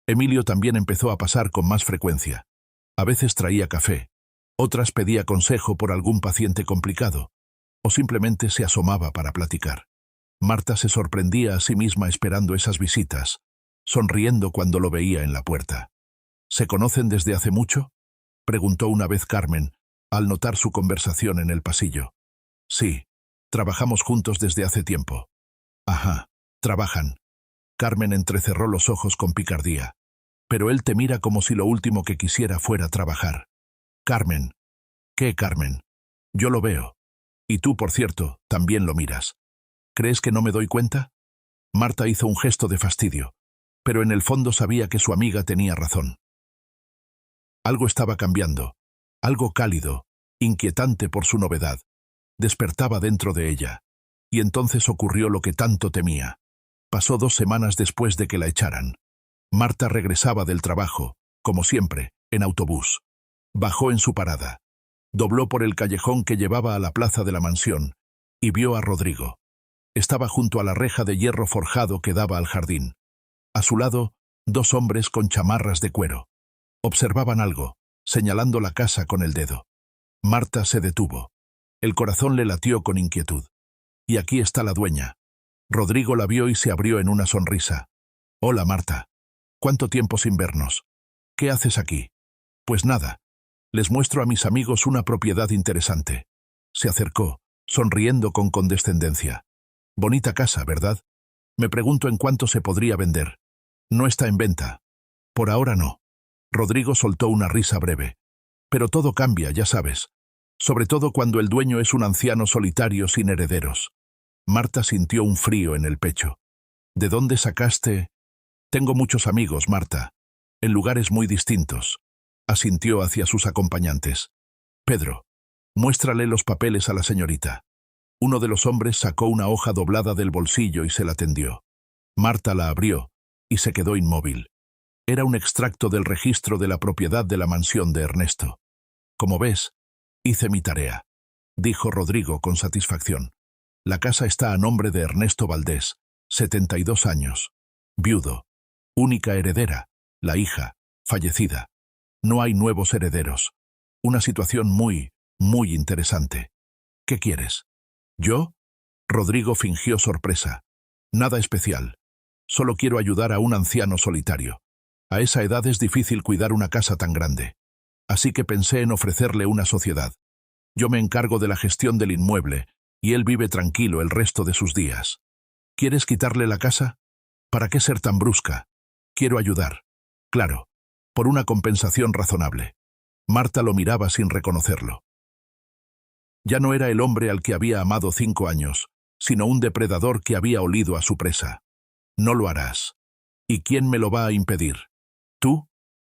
Emilio también empezó a pasar con más frecuencia. A veces traía café, otras pedía consejo por algún paciente complicado, o simplemente se asomaba para platicar. Marta se sorprendía a sí misma esperando esas visitas, sonriendo cuando lo veía en la puerta. «¿Se conocen desde hace mucho?», preguntó una vez Carmen, al notar su conversación en el pasillo. «Sí, trabajamos juntos desde hace tiempo». «Ajá, trabajan». Carmen entrecerró los ojos con picardía. «Pero él te mira como si lo último que quisiera fuera trabajar». «Carmen». «¿Qué, Carmen?» «Yo lo veo. Y tú, por cierto, también lo miras. ¿Crees que no me doy cuenta?» Marta hizo un gesto de fastidio, pero en el fondo sabía que su amiga tenía razón. Algo estaba cambiando, algo cálido, inquietante por su novedad. Despertaba dentro de ella. Y entonces ocurrió lo que tanto temía. Pasó 2 semanas después de que la echaran. Marta regresaba del trabajo, como siempre, en autobús. Bajó en su parada. Dobló por el callejón que llevaba a la plaza de la mansión, y vio a Rodrigo. Estaba junto a la reja de hierro forjado que daba al jardín. A su lado, 2 hombres con chamarras de cuero. Observaban algo, señalando la casa con el dedo. Marta se detuvo. El corazón le latió con inquietud. «Y aquí está la dueña». Rodrigo la vio y se abrió en una sonrisa. Hola, Marta. ¿Cuánto tiempo sin vernos? ¿Qué haces aquí? Pues nada. Les muestro a mis amigos una propiedad interesante. Se acercó, sonriendo con condescendencia. Bonita casa, ¿verdad? Me pregunto en cuánto se podría vender. No está en venta. Por ahora no. Rodrigo soltó una risa breve. Pero todo cambia, ya sabes. Sobre todo cuando el dueño es un anciano solitario sin herederos. Marta sintió un frío en el pecho. ¿De dónde sacaste? Tengo muchos amigos, Marta. En lugares muy distintos. Asintió hacia sus acompañantes. Pedro, muéstrale los papeles a la señorita. Uno de los hombres sacó una hoja doblada del bolsillo y se la tendió. Marta la abrió y se quedó inmóvil. Era un extracto del registro de la propiedad de la mansión de Ernesto. Como ves, hice mi tarea, dijo Rodrigo con satisfacción. La casa está a nombre de Ernesto Valdés, 72 años, viudo, única heredera, la hija, fallecida. No hay nuevos herederos. Una situación muy interesante. ¿Qué quieres? ¿Yo? Rodrigo fingió sorpresa. Nada especial. Solo quiero ayudar a un anciano solitario. A esa edad es difícil cuidar una casa tan grande. Así que pensé en ofrecerle una sociedad. Yo me encargo de la gestión del inmueble, y él vive tranquilo el resto de sus días. ¿Quieres quitarle la casa? ¿Para qué ser tan brusca? Quiero ayudar. Claro, por una compensación razonable. Marta lo miraba sin reconocerlo. Ya no era el hombre al que había amado 5 años, sino un depredador que había olido a su presa. No lo harás. ¿Y quién me lo va a impedir? ¿Tú?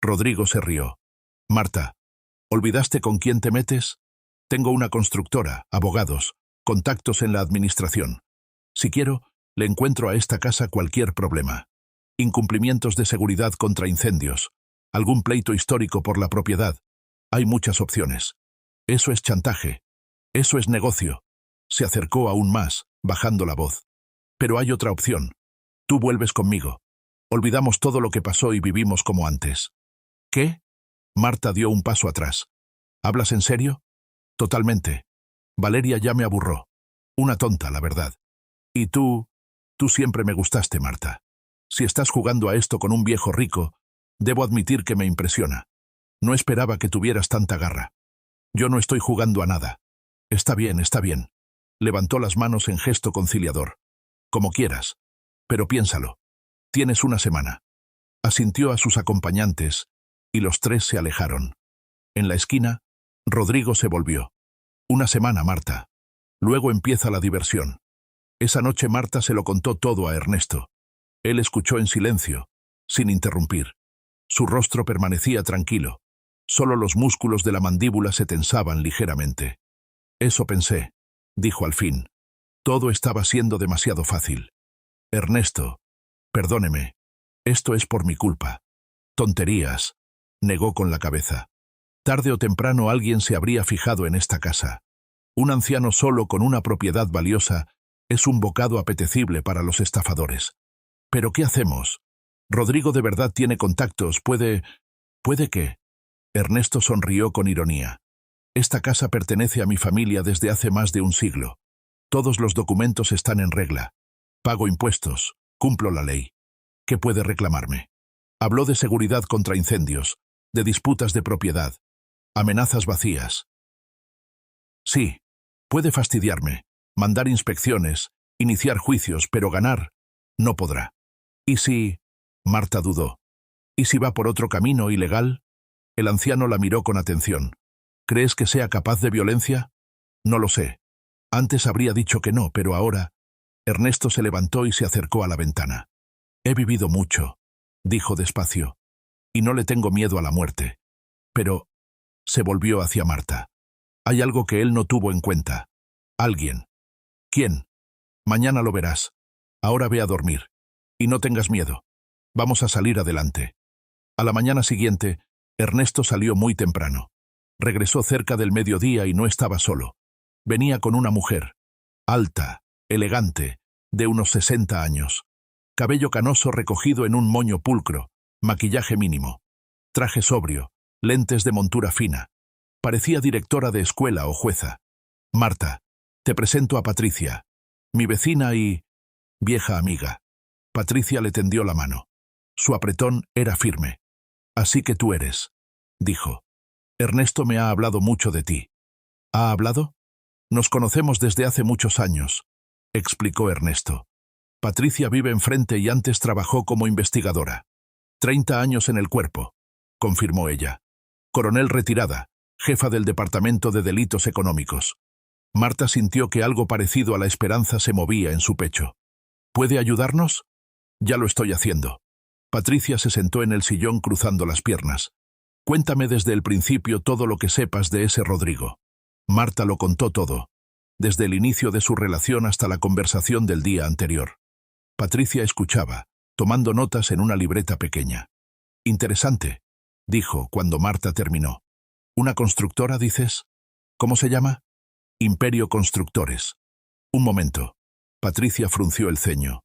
Rodrigo se rió. Marta, ¿olvidaste con quién te metes? Tengo una constructora, abogados, contactos en la administración. Si quiero, le encuentro a esta casa cualquier problema. Incumplimientos de seguridad contra incendios, algún pleito histórico por la propiedad. Hay muchas opciones. Eso es chantaje. Eso es negocio. Se acercó aún más, bajando la voz. Pero hay otra opción. Tú vuelves conmigo. Olvidamos todo lo que pasó y vivimos como antes. ¿Qué? Marta dio un paso atrás. ¿Hablas en serio? Totalmente. Valeria ya me aburró. Una tonta, la verdad. Y tú siempre me gustaste, Marta. Si estás jugando a esto con un viejo rico, debo admitir que me impresiona. No esperaba que tuvieras tanta garra. Yo no estoy jugando a nada. Está bien, está bien. Levantó las manos en gesto conciliador. Como quieras. Pero piénsalo. Tienes una semana. Asintió a sus acompañantes, y los tres se alejaron. En la esquina, Rodrigo se volvió. Una semana, Marta. Luego empieza la diversión. Esa noche Marta se lo contó todo a Ernesto. Él escuchó en silencio, sin interrumpir. Su rostro permanecía tranquilo. Solo los músculos de la mandíbula se tensaban ligeramente. Eso pensé, dijo al fin. Todo estaba siendo demasiado fácil. Ernesto, perdóneme. Esto es por mi culpa. Tonterías, negó con la cabeza. Tarde o temprano alguien se habría fijado en esta casa. Un anciano solo con una propiedad valiosa es un bocado apetecible para los estafadores. ¿Pero qué hacemos? Rodrigo de verdad tiene contactos, ¿puede que? Ernesto sonrió con ironía. Esta casa pertenece a mi familia desde hace más de un siglo. Todos los documentos están en regla. Pago impuestos, cumplo la ley. ¿Qué puede reclamarme? Habló de seguridad contra incendios, de disputas de propiedad, amenazas vacías. Sí, puede fastidiarme, mandar inspecciones, iniciar juicios, pero ganar no podrá. ¿Y si? Marta dudó. ¿Y si va por otro camino ilegal? El anciano la miró con atención. ¿Crees que sea capaz de violencia? No lo sé. Antes habría dicho que no, pero ahora... Ernesto se levantó y se acercó a la ventana. He vivido mucho, dijo despacio, y no le tengo miedo a la muerte. Pero... Se volvió hacia Marta. Hay algo que él no tuvo en cuenta. Alguien. ¿Quién? Mañana lo verás. Ahora ve a dormir. Y no tengas miedo. Vamos a salir adelante. A la mañana siguiente, Ernesto salió muy temprano. Regresó cerca del mediodía y no estaba solo. Venía con una mujer. Alta, elegante, de unos 60 años. Cabello canoso recogido en un moño pulcro, maquillaje mínimo. Traje sobrio, lentes de montura fina. Parecía directora de escuela o jueza. Marta, te presento a Patricia, mi vecina y... Vieja amiga. Patricia le tendió la mano. Su apretón era firme. Así que tú eres, dijo. Ernesto me ha hablado mucho de ti. ¿Ha hablado? Nos conocemos desde hace muchos años, explicó Ernesto. Patricia vive enfrente y antes trabajó como investigadora. 30 años en el cuerpo, confirmó ella. Coronel retirada, jefa del Departamento de Delitos Económicos. Marta sintió que algo parecido a la esperanza se movía en su pecho. ¿Puede ayudarnos? Ya lo estoy haciendo. Patricia se sentó en el sillón cruzando las piernas. Cuéntame desde el principio todo lo que sepas de ese Rodrigo. Marta lo contó todo, desde el inicio de su relación hasta la conversación del día anterior. Patricia escuchaba, tomando notas en una libreta pequeña. Interesante, dijo cuando Marta terminó. ¿Una constructora, dices? ¿Cómo se llama? Imperio Constructores. Un momento. Patricia frunció el ceño.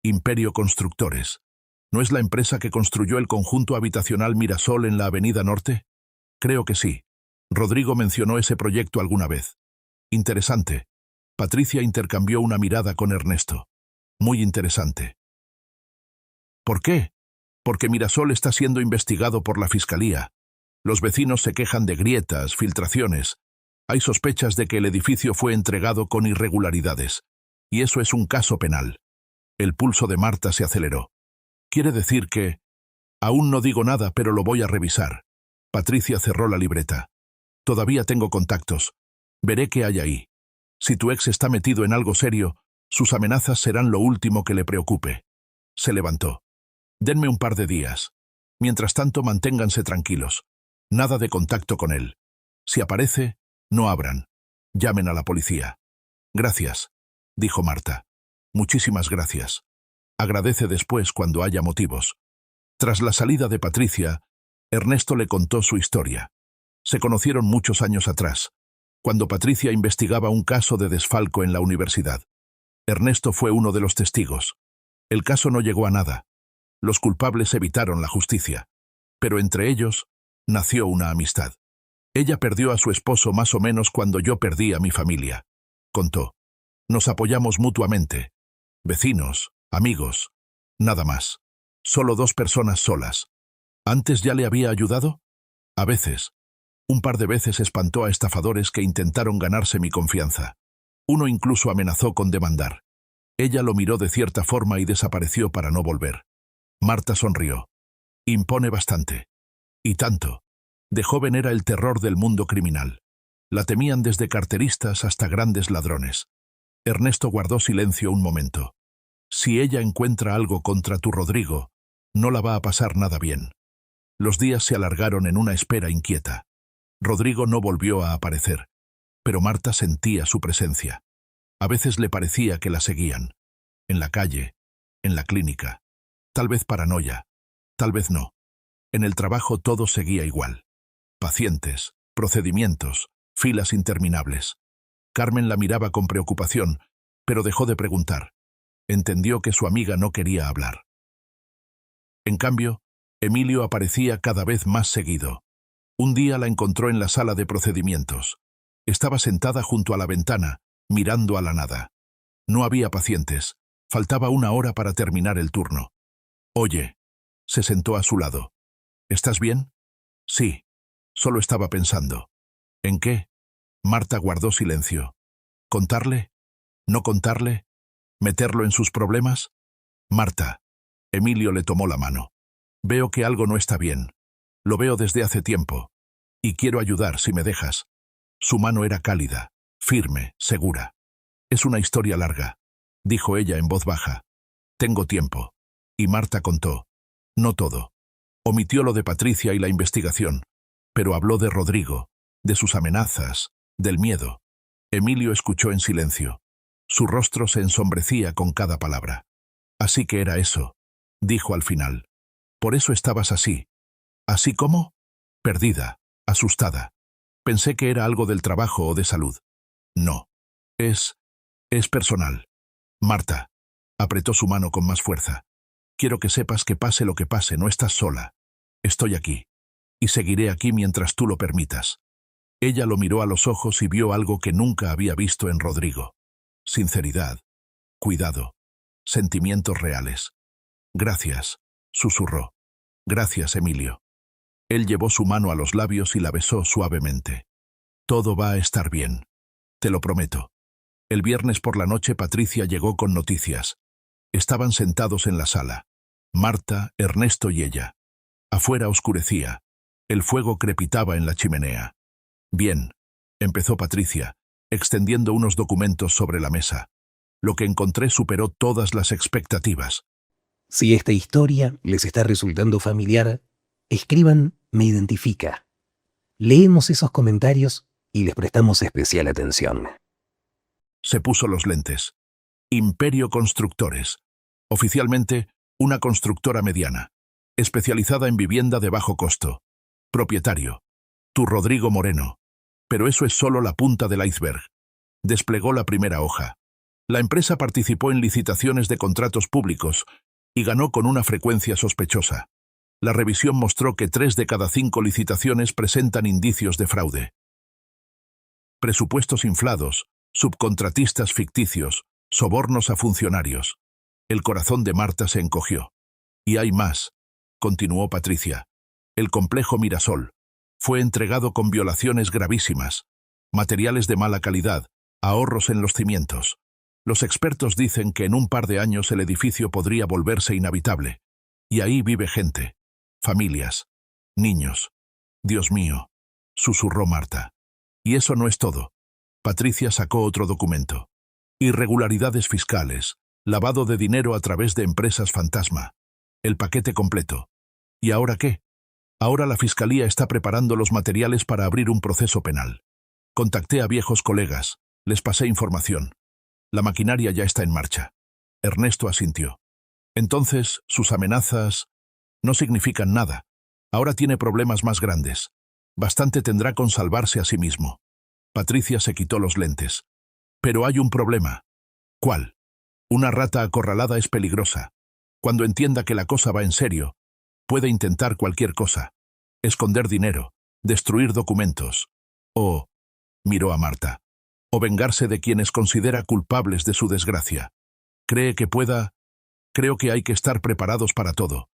Imperio Constructores. ¿No es la empresa que construyó el conjunto habitacional Mirasol en la Avenida Norte? Creo que sí. Rodrigo mencionó ese proyecto alguna vez. Interesante. Patricia intercambió una mirada con Ernesto. Muy interesante. ¿Por qué? Porque Mirasol está siendo investigado por la Fiscalía. Los vecinos se quejan de grietas, filtraciones. Hay sospechas de que el edificio fue entregado con irregularidades. Y eso es un caso penal. El pulso de Marta se aceleró. Quiere decir que... Aún no digo nada, pero lo voy a revisar. Patricia cerró la libreta. Todavía tengo contactos. Veré qué hay ahí. Si tu ex está metido en algo serio, sus amenazas serán lo último que le preocupe. Se levantó. Denme un par de días. Mientras tanto, manténganse tranquilos. Nada de contacto con él. Si aparece, no abran. Llamen a la policía. Gracias, dijo Marta. Muchísimas gracias. Agradece después cuando haya motivos. Tras la salida de Patricia, Ernesto le contó su historia. Se conocieron muchos años atrás, cuando Patricia investigaba un caso de desfalco en la universidad. Ernesto fue uno de los testigos. El caso no llegó a nada. Los culpables evitaron la justicia. Pero entre ellos, nació una amistad. Ella perdió a su esposo más o menos cuando yo perdí a mi familia, contó. Nos apoyamos mutuamente. Vecinos, amigos, nada más. Solo 2 personas solas. ¿Antes ya le había ayudado? A veces. Un par de veces espantó a estafadores que intentaron ganarse mi confianza. Uno incluso amenazó con demandar. Ella lo miró de cierta forma y desapareció para no volver. Marta sonrió. Impone bastante. Y tanto. De joven era el terror del mundo criminal. La temían desde carteristas hasta grandes ladrones. Ernesto guardó silencio un momento. Si ella encuentra algo contra tu Rodrigo, no la va a pasar nada bien. Los días se alargaron en una espera inquieta. Rodrigo no volvió a aparecer, pero Marta sentía su presencia. A veces le parecía que la seguían. En la calle, en la clínica. Tal vez paranoia, tal vez no. En el trabajo todo seguía igual. Pacientes, procedimientos, filas interminables. Carmen la miraba con preocupación, pero dejó de preguntar. Entendió que su amiga no quería hablar. En cambio, Emilio aparecía cada vez más seguido. Un día la encontró en la sala de procedimientos. Estaba sentada junto a la ventana, mirando a la nada. No había pacientes. Faltaba 1 hora para terminar el turno. Oye, se sentó a su lado. ¿Estás bien? Sí. Solo estaba pensando. ¿En qué? Marta guardó silencio. ¿Contarle? ¿No contarle? ¿Meterlo en sus problemas? Marta. Emilio le tomó la mano. Veo que algo no está bien. Lo veo desde hace tiempo. Y quiero ayudar si me dejas. Su mano era cálida, firme, segura. Es una historia larga, dijo ella en voz baja. Tengo tiempo. Y Marta contó. No todo. Omitió lo de Patricia y la investigación, pero habló de Rodrigo, de sus amenazas, del miedo. Emilio escuchó en silencio. Su rostro se ensombrecía con cada palabra. Así que era eso, dijo al final. Por eso estabas así. ¿Así como? Perdida, asustada. Pensé que era algo del trabajo o de salud. No. Es personal. Marta. Apretó su mano con más fuerza. Quiero que sepas que pase lo que pase, no estás sola. Estoy aquí. Y seguiré aquí mientras tú lo permitas. Ella lo miró a los ojos y vio algo que nunca había visto en Rodrigo. Sinceridad. Cuidado. sentimientos reales. Gracias, susurró. Gracias, Emilio. Él llevó su mano a los labios y la besó suavemente. Todo va a estar bien. Te lo prometo. El viernes por la noche Patricia llegó con noticias. Estaban sentados en la sala. Marta, Ernesto y ella. Afuera oscurecía. El fuego crepitaba en la chimenea. Bien, empezó Patricia, extendiendo unos documentos sobre la mesa. Lo que encontré superó todas las expectativas. Si esta historia les está resultando familiar, escriban "me identifica". Leemos esos comentarios y les prestamos especial atención. Se puso los lentes. Imperio Constructores. Oficialmente, una constructora mediana, especializada en vivienda de bajo costo. Propietario. Tu Rodrigo Moreno. Pero eso es solo la punta del iceberg. Desplegó la primera hoja. La empresa participó en licitaciones de contratos públicos y ganó con una frecuencia sospechosa. La revisión mostró que 3 de cada 5 licitaciones presentan indicios de fraude. Presupuestos inflados, subcontratistas ficticios, sobornos a funcionarios. El corazón de Marta se encogió. Y hay más, continuó Patricia. El complejo Mirasol fue entregado con violaciones gravísimas, materiales de mala calidad, ahorros en los cimientos. Los expertos dicen que en un par de años el edificio podría volverse inhabitable. Y ahí vive gente, familias, niños. Dios mío, susurró Marta. Y eso no es todo. Patricia sacó otro documento. Irregularidades fiscales, lavado de dinero a través de empresas fantasma. El paquete completo. ¿Y ahora qué? Ahora la Fiscalía está preparando los materiales para abrir un proceso penal. Contacté a viejos colegas, les pasé información. La maquinaria ya está en marcha. Ernesto asintió. Entonces, sus amenazas no significan nada. Ahora tiene problemas más grandes. Bastante tendrá con salvarse a sí mismo. Patricia se quitó los lentes. Pero hay un problema. ¿Cuál? Una rata acorralada es peligrosa. Cuando entienda que la cosa va en serio, puede intentar cualquier cosa. Esconder dinero, destruir documentos. O, miró a Marta, o vengarse de quienes considera culpables de su desgracia. ¿Cree que pueda? Creo que hay que estar preparados para todo.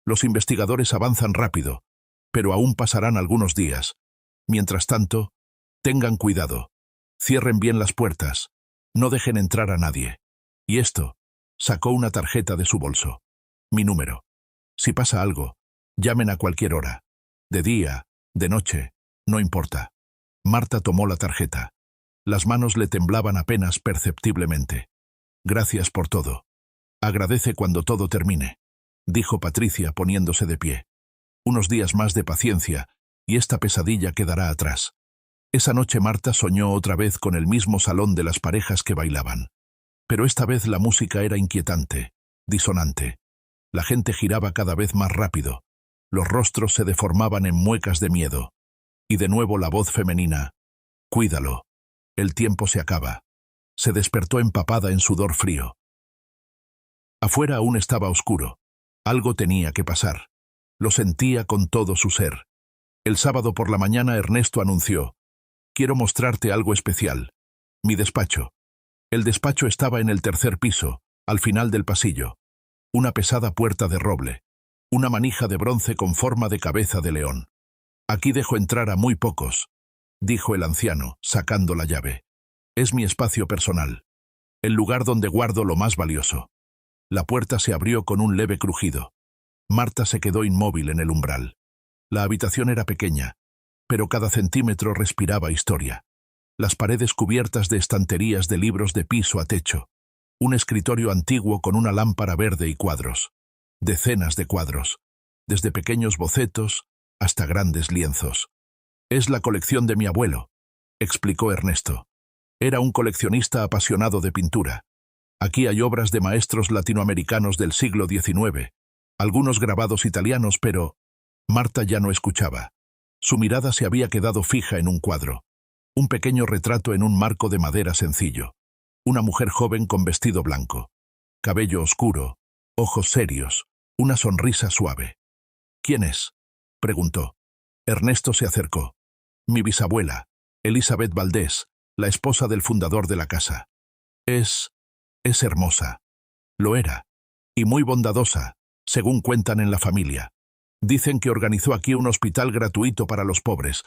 Los investigadores avanzan rápido, pero aún pasarán algunos días. Mientras tanto, tengan cuidado. Cierren bien las puertas. No dejen entrar a nadie. Y esto, sacó una tarjeta de su bolso. Mi número. Si pasa algo, llamen a cualquier hora. De día, de noche, no importa. Marta tomó la tarjeta. Las manos le temblaban apenas perceptiblemente. Gracias por todo. Agradece cuando todo termine, dijo Patricia poniéndose de pie. Unos días más de paciencia, y esta pesadilla quedará atrás. Esa noche Marta soñó otra vez con el mismo salón de las parejas que bailaban. Pero esta vez la música era inquietante, disonante. La gente giraba cada vez más rápido. Los rostros se deformaban en muecas de miedo. Y de nuevo la voz femenina. Cuídalo. El tiempo se acaba. Se despertó empapada en sudor frío. Afuera aún estaba oscuro. Algo tenía que pasar. Lo sentía con todo su ser. El sábado por la mañana Ernesto anunció. Quiero mostrarte algo especial. Mi despacho. El despacho estaba en el tercer piso, al final del pasillo. Una pesada puerta de roble. Una manija de bronce con forma de cabeza de león. Aquí dejo entrar a muy pocos, dijo el anciano, sacando la llave. Es mi espacio personal. El lugar donde guardo lo más valioso. La puerta se abrió con un leve crujido. Marta se quedó inmóvil en el umbral. La habitación era pequeña, pero cada centímetro respiraba historia. Las paredes cubiertas de estanterías de libros de piso a techo. Un escritorio antiguo con una lámpara verde y cuadros. Decenas de cuadros, desde pequeños bocetos hasta grandes lienzos. Es la colección de mi abuelo, explicó Ernesto. Era un coleccionista apasionado de pintura. Aquí hay obras de maestros latinoamericanos del siglo XIX, algunos grabados italianos, pero Marta ya no escuchaba. Su mirada se había quedado fija en un cuadro. Un pequeño retrato en un marco de madera sencillo. Una mujer joven con vestido blanco. Cabello oscuro, ojos serios, una sonrisa suave. ¿Quién es?, preguntó. Ernesto se acercó. Mi bisabuela, Elizabeth Valdés, la esposa del fundador de la casa. Es hermosa. Lo era. Y muy bondadosa, según cuentan en la familia. Dicen que organizó aquí un hospital gratuito para los pobres.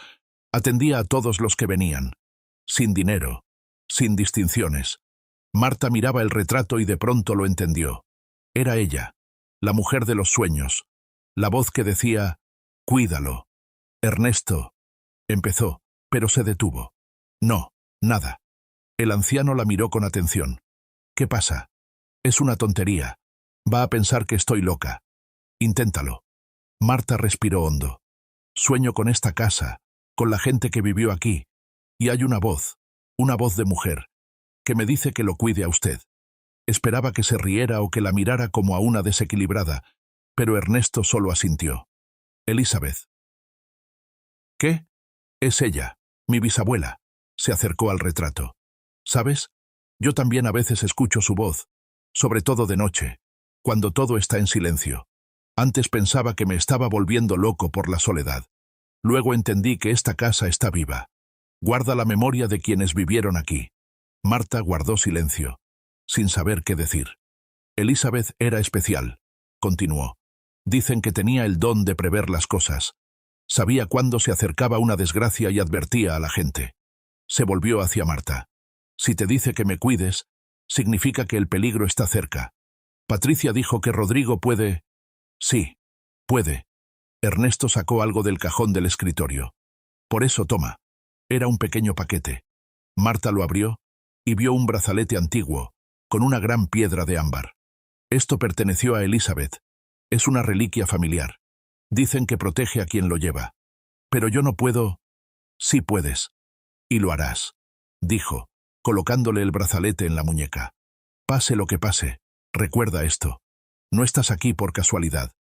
Atendía a todos los que venían. Sin dinero, sin distinciones. Marta miraba el retrato y de pronto lo entendió. Era ella, la mujer de los sueños. La voz que decía, «Cuídalo». «Ernesto», empezó, pero se detuvo. «No, nada». El anciano la miró con atención. «¿Qué pasa?» «Es una tontería. Va a pensar que estoy loca. Inténtalo». Marta respiró hondo. «Sueño con esta casa, con la gente que vivió aquí, y hay una voz de mujer, que me dice que lo cuide a usted». Esperaba que se riera o que la mirara como a una desequilibrada, pero Ernesto solo asintió. «Elizabeth». «¿Qué?» «Es ella, mi bisabuela». Se acercó al retrato. «¿Sabes? Yo también a veces escucho su voz, sobre todo de noche, cuando todo está en silencio. Antes pensaba que me estaba volviendo loco por la soledad. Luego entendí que esta casa está viva. Guarda la memoria de quienes vivieron aquí». Marta guardó silencio, sin saber qué decir. «Elizabeth era especial», continuó. «Dicen que tenía el don de prever las cosas. Sabía cuándo se acercaba una desgracia y advertía a la gente». Se volvió hacia Marta. «Si te dice que me cuides, significa que el peligro está cerca. Patricia dijo que Rodrigo puede...» «Sí, puede». Ernesto sacó algo del cajón del escritorio. «Por eso toma». Era un pequeño paquete. Marta lo abrió y vio un brazalete antiguo, con una gran piedra de ámbar. Esto perteneció a Elizabeth. Es una reliquia familiar. Dicen que protege a quien lo lleva. Pero yo no puedo... Sí puedes. Y lo harás, dijo, colocándole el brazalete en la muñeca. Pase lo que pase, recuerda esto. No estás aquí por casualidad.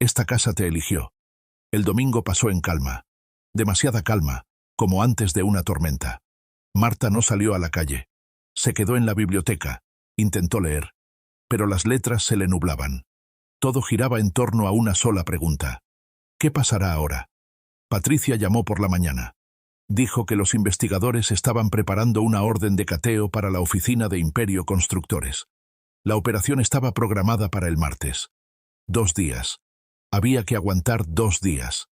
Esta casa te eligió. El domingo pasó en calma. Demasiada calma, como antes de una tormenta. Marta no salió a la calle. Se quedó en la biblioteca. Intentó leer. Pero las letras se le nublaban. Todo giraba en torno a una sola pregunta. ¿Qué pasará ahora? Patricia llamó por la mañana. Dijo que los investigadores estaban preparando una orden de cateo para la oficina de Imperio Constructores. La operación estaba programada para el martes. 2 días. Había que aguantar 2 días.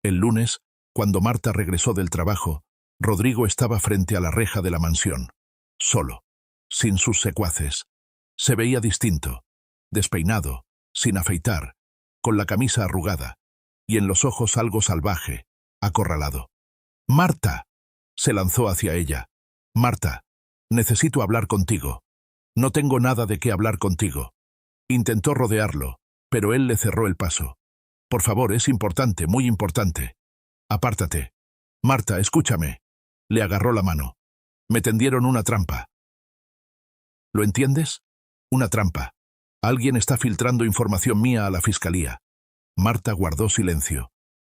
El lunes, cuando Marta regresó del trabajo, Rodrigo estaba frente a la reja de la mansión. Solo. Sin sus secuaces. Se veía distinto. Despeinado, sin afeitar, con la camisa arrugada, y en los ojos algo salvaje, acorralado. «¡Marta!» Se lanzó hacia ella. «Marta, necesito hablar contigo. No tengo nada de qué hablar contigo». Intentó rodearlo, pero él le cerró el paso. «Por favor, es importante, muy importante. Apártate. Marta, escúchame». Le agarró la mano. «Me tendieron una trampa». «¿Lo entiendes? Una trampa. Alguien está filtrando información mía a la fiscalía». Marta guardó silencio.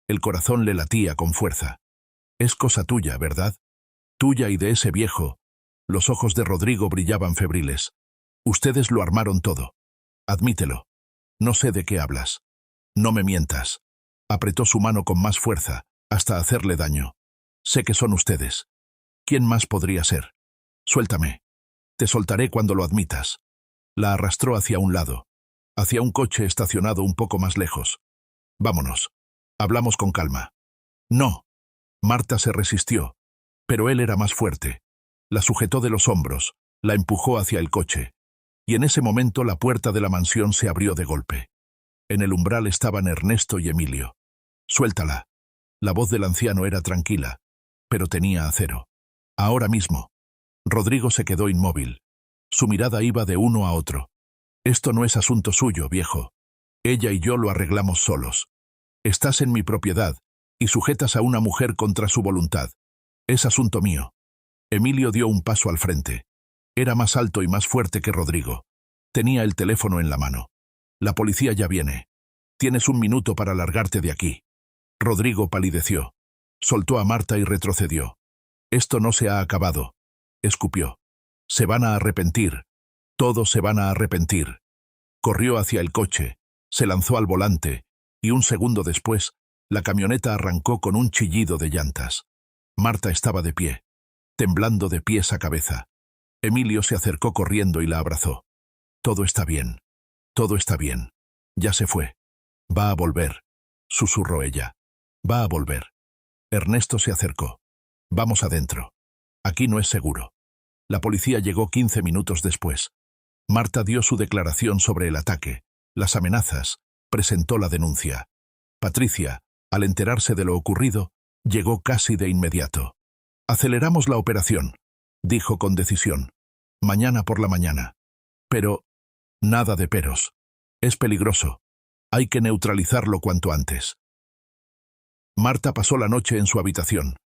El corazón le latía con fuerza. «Es cosa tuya, ¿verdad? Tuya y de ese viejo». Los ojos de Rodrigo brillaban febriles. «Ustedes lo armaron todo. Admítelo. No sé de qué hablas. No me mientas». Apretó su mano con más fuerza, hasta hacerle daño. «Sé que son ustedes. ¿Quién más podría ser? Suéltame. Te soltaré cuando lo admitas». La arrastró hacia un lado, hacia un coche estacionado un poco más lejos. «Vámonos. Hablamos con calma». «No». Marta se resistió, pero él era más fuerte. La sujetó de los hombros, la empujó hacia el coche, y en ese momento la puerta de la mansión se abrió de golpe. En el umbral estaban Ernesto y Emilio. «Suéltala». La voz del anciano era tranquila, pero tenía acero. «Ahora mismo». Rodrigo se quedó inmóvil. Su mirada iba de uno a otro. «Esto no es asunto suyo, viejo. Ella y yo lo arreglamos solos. Estás en mi propiedad y sujetas a una mujer contra su voluntad. Es asunto mío». Emilio dio un paso al frente. Era más alto y más fuerte que Rodrigo. Tenía el teléfono en la mano. «La policía ya viene. Tienes 1 minuto para largarte de aquí». Rodrigo palideció. Soltó a Marta y retrocedió. «Esto no se ha acabado», escupió. «Se van a arrepentir. Todos se van a arrepentir». Corrió hacia el coche, se lanzó al volante, y un segundo después, la camioneta arrancó con un chillido de llantas. Marta estaba de pie, temblando de pies a cabeza. Emilio se acercó corriendo y la abrazó. Todo está bien. Todo está bien. Ya se fue. Va a volver, susurró ella. Va a volver. Ernesto se acercó. Vamos adentro. Aquí no es seguro. La policía llegó 15 minutos después. Marta dio su declaración sobre el ataque, las amenazas, presentó la denuncia. Patricia, al enterarse de lo ocurrido, llegó casi de inmediato. Aceleramos la operación, dijo con decisión. Mañana por la mañana. Pero, nada de peros. Es peligroso. Hay que neutralizarlo cuanto antes. Marta pasó la noche en su habitación.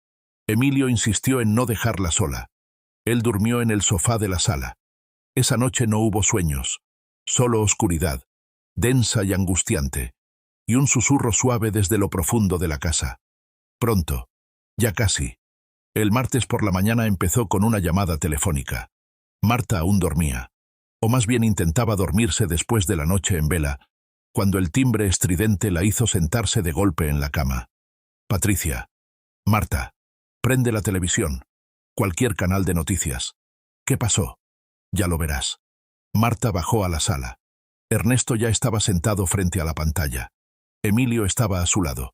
Emilio insistió en no dejarla sola. Él durmió en el sofá de la sala. Esa noche no hubo sueños, solo oscuridad, densa y angustiante, y un susurro suave desde lo profundo de la casa. Pronto, ya casi. El martes por la mañana empezó con una llamada telefónica. Marta aún dormía, o más bien intentaba dormirse después de la noche en vela, cuando el timbre estridente la hizo sentarse de golpe en la cama. Patricia. Marta. Prende la televisión. Cualquier canal de noticias. ¿Qué pasó? Ya lo verás. Marta bajó a la sala. Ernesto ya estaba sentado frente a la pantalla. Emilio estaba a su lado.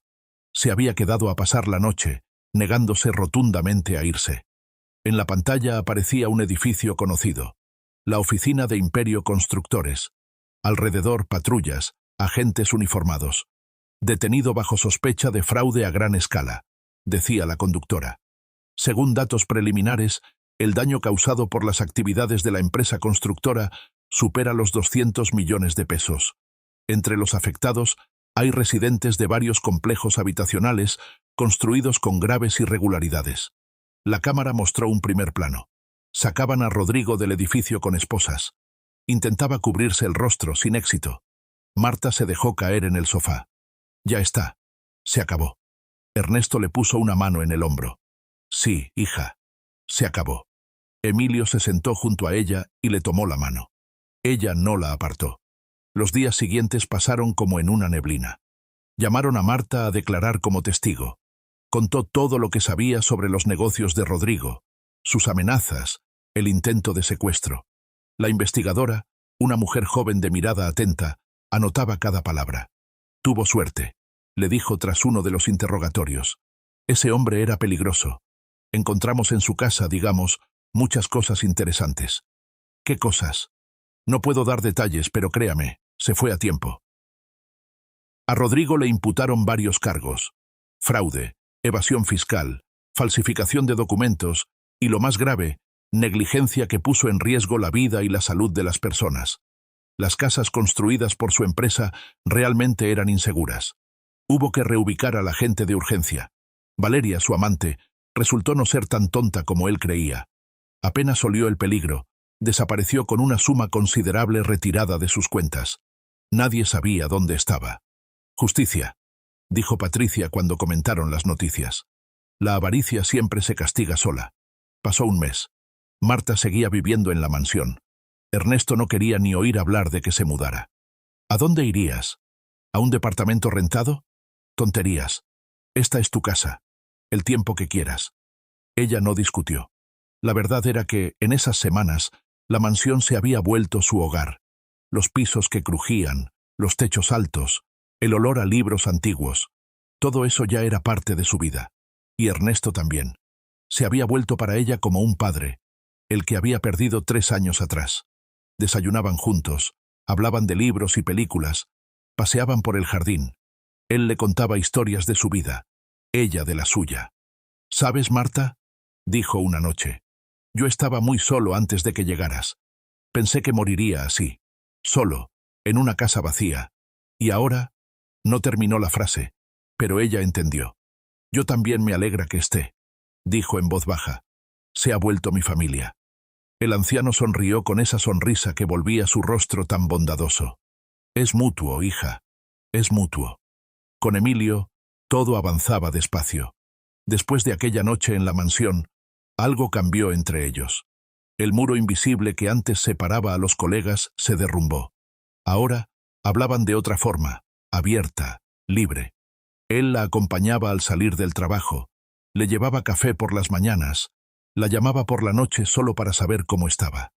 Se había quedado a pasar la noche, negándose rotundamente a irse. En la pantalla aparecía un edificio conocido. La oficina de Imperio Constructores. Alrededor patrullas, agentes uniformados. Detenido bajo sospecha de fraude a gran escala, decía la conductora. Según datos preliminares, el daño causado por las actividades de la empresa constructora supera los 200 millones de pesos. Entre los afectados hay residentes de varios complejos habitacionales construidos con graves irregularidades. La cámara mostró un primer plano. Sacaban a Rodrigo del edificio con esposas. Intentaba cubrirse el rostro sin éxito. Marta se dejó caer en el sofá. Ya está. Se acabó. Ernesto le puso una mano en el hombro. Sí, hija. Se acabó. Emilio se sentó junto a ella y le tomó la mano. Ella no la apartó. Los días siguientes pasaron como en una neblina. Llamaron a Marta a declarar como testigo. Contó todo lo que sabía sobre los negocios de Rodrigo, sus amenazas, el intento de secuestro. La investigadora, una mujer joven de mirada atenta, anotaba cada palabra. Tuvo suerte, le dijo tras uno de los interrogatorios. Ese hombre era peligroso. Encontramos en su casa, digamos, muchas cosas interesantes. ¿Qué cosas? No puedo dar detalles, pero créame, se fue a tiempo. A Rodrigo le imputaron varios cargos: fraude, evasión fiscal, falsificación de documentos y, lo más grave, negligencia que puso en riesgo la vida y la salud de las personas. Las casas construidas por su empresa realmente eran inseguras. Hubo que reubicar a la gente de urgencia. Valeria, su amante, resultó no ser tan tonta como él creía. Apenas olió el peligro, desapareció con una suma considerable retirada de sus cuentas. Nadie sabía dónde estaba. Justicia, dijo Patricia cuando comentaron las noticias. La avaricia siempre se castiga sola. Pasó un mes. Marta seguía viviendo en la mansión. Ernesto no quería ni oír hablar de que se mudara. ¿A dónde irías? ¿A un departamento rentado? Tonterías. Esta es tu casa. El tiempo que quieras. Ella no discutió. La verdad era que, en esas semanas, la mansión se había vuelto su hogar. Los pisos que crujían, los techos altos, el olor a libros antiguos. Todo eso ya era parte de su vida. Y Ernesto también. Se había vuelto para ella como un padre, el que había perdido 3 años atrás. Desayunaban juntos, hablaban de libros y películas, paseaban por el jardín. Él le contaba historias de su vida, ella de la suya. ¿Sabes, Marta?, dijo una noche. Yo estaba muy solo antes de que llegaras. Pensé que moriría así, solo, en una casa vacía. Y ahora, no terminó la frase, pero ella entendió. Yo también me alegra que esté, dijo en voz baja. Se ha vuelto mi familia. El anciano sonrió con esa sonrisa que volvía su rostro tan bondadoso. Es mutuo, hija. Es mutuo. Con Emilio, todo avanzaba despacio. Después de aquella noche en la mansión, algo cambió entre ellos. El muro invisible que antes separaba a los colegas se derrumbó. Ahora hablaban de otra forma, abierta, libre. Él la acompañaba al salir del trabajo, le llevaba café por las mañanas, la llamaba por la noche solo para saber cómo estaba.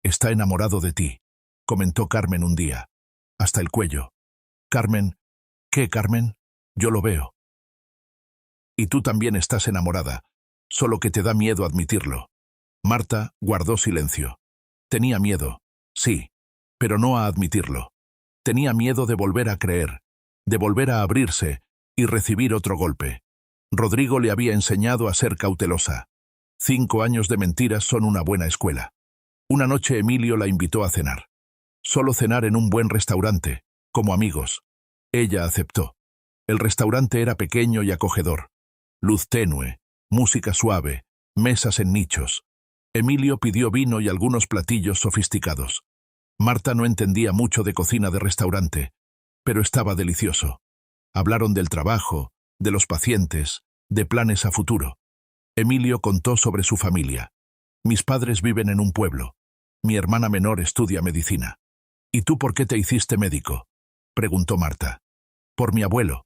Está enamorado de ti, comentó Carmen un día. Hasta el cuello. Carmen, ¿qué, Carmen? Yo lo veo. Y tú también estás enamorada, solo que te da miedo admitirlo. Marta guardó silencio. Tenía miedo, sí, pero no a admitirlo. Tenía miedo de volver a creer, de volver a abrirse y recibir otro golpe. Rodrigo le había enseñado a ser cautelosa. 5 años de mentiras son una buena escuela. Una noche Emilio la invitó a cenar. Solo cenar en un buen restaurante, como amigos. Ella aceptó. El restaurante era pequeño y acogedor. Luz tenue, música suave, mesas en nichos. Emilio pidió vino y algunos platillos sofisticados. Marta no entendía mucho de cocina de restaurante, pero estaba delicioso. Hablaron del trabajo, de los pacientes, de planes a futuro. Emilio contó sobre su familia. Mis padres viven en un pueblo. Mi hermana menor estudia medicina. ¿Y tú por qué te hiciste médico?, preguntó Marta. Por mi abuelo.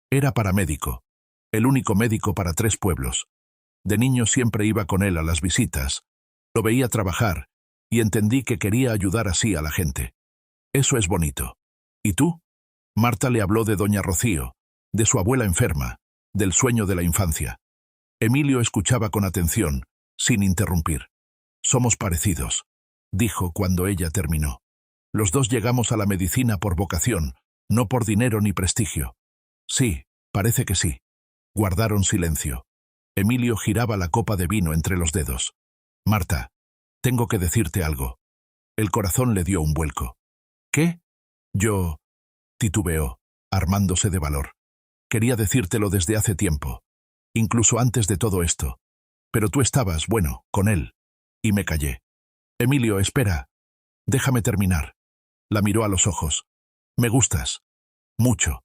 Era paramédico. El único médico para 3 pueblos. De niño siempre iba con él a las visitas. Lo veía trabajar y entendí que quería ayudar así a la gente. Eso es bonito. ¿Y tú? Marta le habló de doña Rocío, de su abuela enferma, del sueño de la infancia. Emilio escuchaba con atención, sin interrumpir. Somos parecidos, dijo cuando ella terminó. Los dos llegamos a la medicina por vocación, no por dinero ni prestigio. Sí, parece que sí. Guardaron silencio. Emilio giraba la copa de vino entre los dedos. Marta, tengo que decirte algo. El corazón le dio un vuelco. ¿Qué? Yo... titubeó, armándose de valor. Quería decírtelo desde hace tiempo, incluso antes de todo esto. Pero tú estabas, bueno, con él. Y me callé. Emilio, espera. Déjame terminar. La miró a los ojos. Me gustas. Mucho.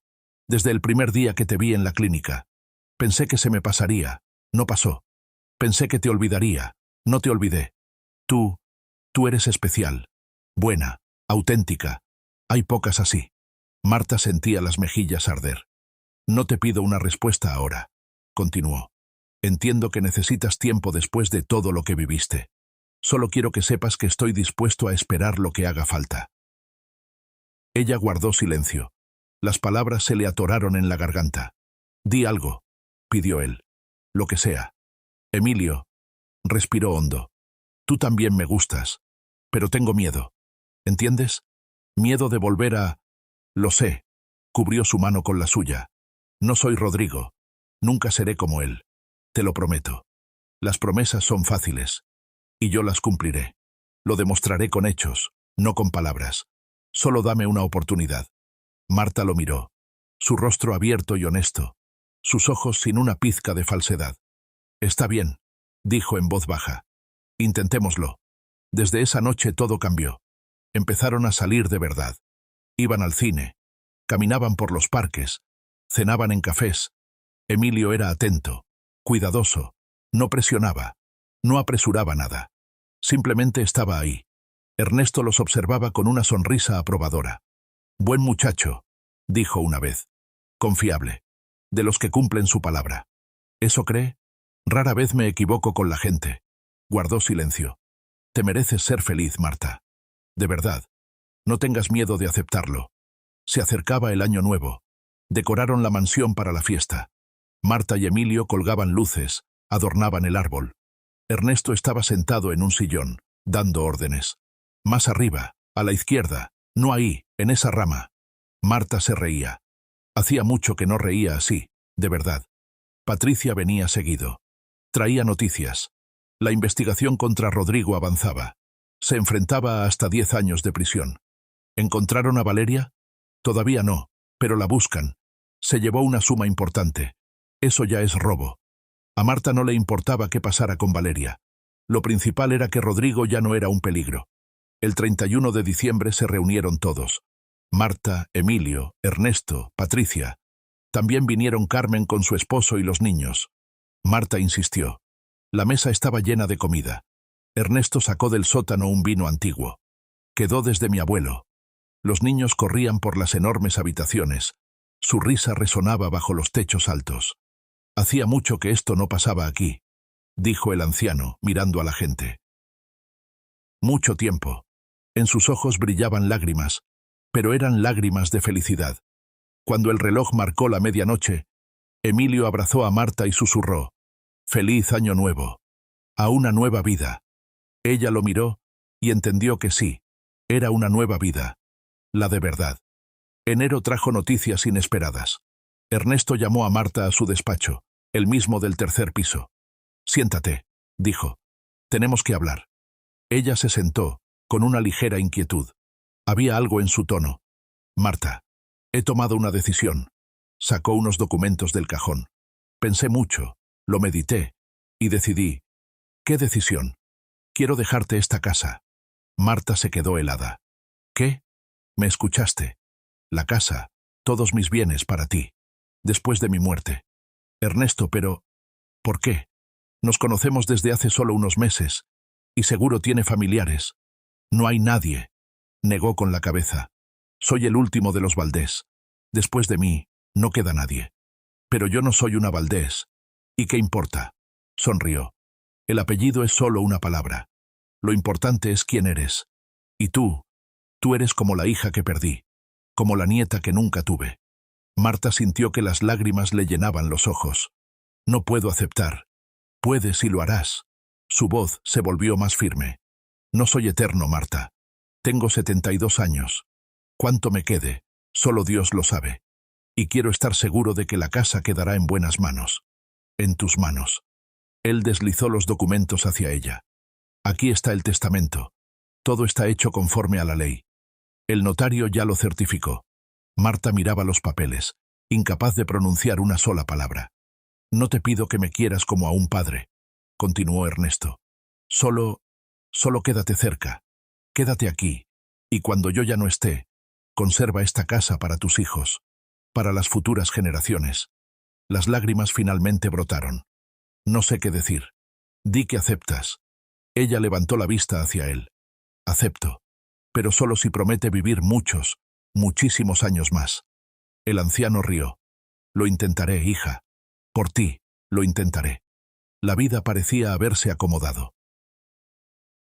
Desde el primer día que te vi en la clínica. Pensé que se me pasaría. No pasó. Pensé que te olvidaría. No te olvidé. Tú eres especial. Buena. Auténtica. Hay pocas así. Marta sentía las mejillas arder. No te pido una respuesta ahora, continuó. Entiendo que necesitas tiempo después de todo lo que viviste. Solo quiero que sepas que estoy dispuesto a esperar lo que haga falta. Ella guardó silencio. Las palabras se le atoraron en la garganta. Di algo, pidió él. Lo que sea. Emilio, respiró hondo. Tú también me gustas, pero tengo miedo. ¿Entiendes? Miedo de volver a... Lo sé. Cubrió su mano con la suya. No soy Rodrigo. Nunca seré como él. Te lo prometo. Las promesas son fáciles. Y yo las cumpliré. Lo demostraré con hechos, no con palabras. Solo dame una oportunidad. Marta lo miró. Su rostro abierto y honesto. Sus ojos sin una pizca de falsedad. Está bien, dijo en voz baja. Intentémoslo. Desde esa noche todo cambió. Empezaron a salir de verdad. Iban al cine. Caminaban por los parques. Cenaban en cafés. Emilio era atento, cuidadoso. No presionaba. No apresuraba nada. Simplemente estaba ahí. Ernesto los observaba con una sonrisa aprobadora. Buen muchacho, dijo una vez. Confiable. De los que cumplen su palabra. ¿Eso cree? Rara vez me equivoco con la gente. Guardó silencio. Te mereces ser feliz, Marta. De verdad. No tengas miedo de aceptarlo. Se acercaba el año nuevo. Decoraron la mansión para la fiesta. Marta y Emilio colgaban luces, adornaban el árbol. Ernesto estaba sentado en un sillón, dando órdenes. Más arriba, a la izquierda, no ahí, en esa rama. Marta se reía. Hacía mucho que no reía así, de verdad. Patricia venía seguido. Traía noticias. La investigación contra Rodrigo avanzaba. Se enfrentaba a hasta 10 años de prisión. ¿Encontraron a Valeria? Todavía no, pero la buscan. Se llevó una suma importante. Eso ya es robo. A Marta no le importaba qué pasara con Valeria. Lo principal era que Rodrigo ya no era un peligro. El 31 de diciembre se reunieron todos. Marta, Emilio, Ernesto, Patricia. También vinieron Carmen con su esposo y los niños. Marta insistió. La mesa estaba llena de comida. Ernesto sacó del sótano un vino antiguo. Quedó desde mi abuelo. Los niños corrían por las enormes habitaciones. Su risa resonaba bajo los techos altos. Hacía mucho que esto no pasaba aquí, dijo el anciano, mirando a la gente. Mucho tiempo. En sus ojos brillaban lágrimas, pero eran lágrimas de felicidad. Cuando el reloj marcó la medianoche, Emilio abrazó a Marta y susurró: «Feliz año nuevo, a una nueva vida». Ella lo miró y entendió que sí, era una nueva vida, la de verdad. Enero trajo noticias inesperadas. Ernesto llamó a Marta a su despacho, el mismo del tercer piso. «Siéntate», dijo. «Tenemos que hablar». Ella se sentó, con una ligera inquietud. Había algo en su tono. «Marta, he tomado una decisión». Sacó unos documentos del cajón. Pensé mucho, lo medité, y decidí. «¿Qué decisión?» «Quiero dejarte esta casa». Marta se quedó helada. «¿Qué?» «Me escuchaste. La casa, todos mis bienes para ti. Después de mi muerte». «Ernesto, pero... ¿por qué? Nos conocemos desde hace solo unos meses, y seguro tiene familiares». «No hay nadie», negó con la cabeza. «Soy el último de los Valdés. Después de mí, no queda nadie». «Pero yo no soy una Valdés. ¿Y qué importa?», sonrió. «El apellido es solo una palabra. Lo importante es quién eres. Y tú eres como la hija que perdí, como la nieta que nunca tuve». Marta sintió que las lágrimas le llenaban los ojos. «No puedo aceptar». «Puedes y lo harás». Su voz se volvió más firme. «No soy eterno, Marta. Tengo 72 años. Cuánto me quede, solo Dios lo sabe. Y quiero estar seguro de que la casa quedará en buenas manos. En tus manos». Él deslizó los documentos hacia ella. «Aquí está el testamento. Todo está hecho conforme a la ley. El notario ya lo certificó». Marta miraba los papeles, incapaz de pronunciar una sola palabra. «No te pido que me quieras como a un padre», continuó Ernesto. Solo quédate cerca. Quédate aquí. Y cuando yo ya no esté, conserva esta casa para tus hijos, para las futuras generaciones». Las lágrimas finalmente brotaron. «No sé qué decir». «Di que aceptas». Ella levantó la vista hacia él. «Acepto, pero solo si promete vivir muchos, muchísimos años más». El anciano rió. «Lo intentaré, hija. Por ti, lo intentaré». La vida parecía haberse acomodado.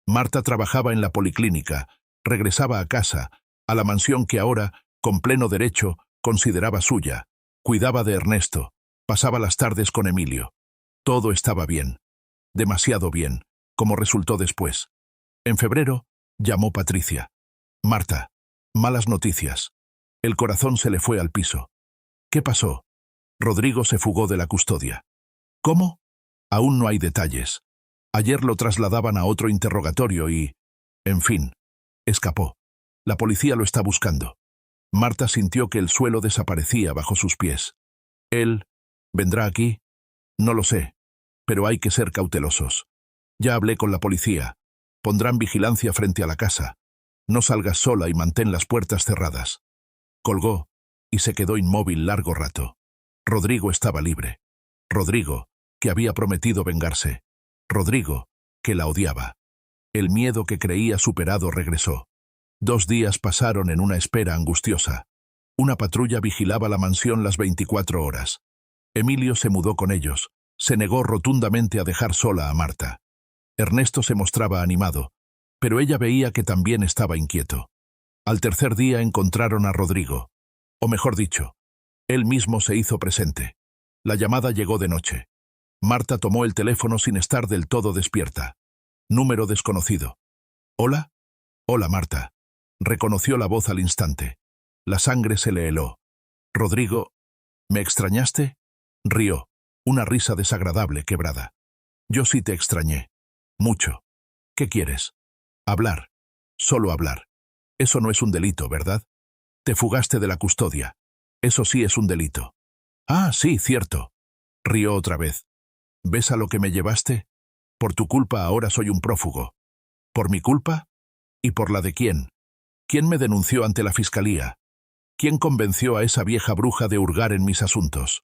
Marta trabajaba en la policlínica, regresaba a casa, a la mansión que ahora, con pleno derecho, consideraba suya. Cuidaba de Ernesto, pasaba las tardes con Emilio. Todo estaba bien. Demasiado bien, como resultó después. En febrero, llamó Patricia. «Marta, malas noticias». El corazón se le fue al piso. «¿Qué pasó?» «Rodrigo se fugó de la custodia». «¿Cómo?» «Aún no hay detalles. Ayer lo trasladaban a otro interrogatorio y... en fin, escapó. La policía lo está buscando». Marta sintió que el suelo desaparecía bajo sus pies. «¿Él vendrá aquí?» «No lo sé, pero hay que ser cautelosos. Ya hablé con la policía. Pondrán vigilancia frente a la casa. No salgas sola y mantén las puertas cerradas». Colgó y se quedó inmóvil largo rato. Rodrigo estaba libre. Rodrigo, que había prometido vengarse. Rodrigo, que la odiaba. El miedo que creía superado regresó. 2 días pasaron en una espera angustiosa. Una patrulla vigilaba la mansión las 24 horas. Emilio se mudó con ellos. Se negó rotundamente a dejar sola a Marta. Ernesto se mostraba animado, pero ella veía que también estaba inquieto. Al tercer día encontraron a Rodrigo. O mejor dicho, él mismo se hizo presente. La llamada llegó de noche. Marta tomó el teléfono sin estar del todo despierta. Número desconocido. «¿Hola?» «Hola, Marta». Reconoció la voz al instante. La sangre se le heló. «Rodrigo, ¿me extrañaste?» Rió, una risa desagradable, quebrada. «Yo sí te extrañé. Mucho. ¿Qué quieres?» «Hablar. Solo hablar. Eso no es un delito, ¿verdad? Te fugaste de la custodia. Eso sí es un delito». «Ah, sí, cierto». Rió otra vez. «¿Ves a lo que me llevaste? Por tu culpa ahora soy un prófugo». «¿Por mi culpa? ¿Y por la de quién? ¿Quién me denunció ante la fiscalía? ¿Quién convenció a esa vieja bruja de hurgar en mis asuntos?»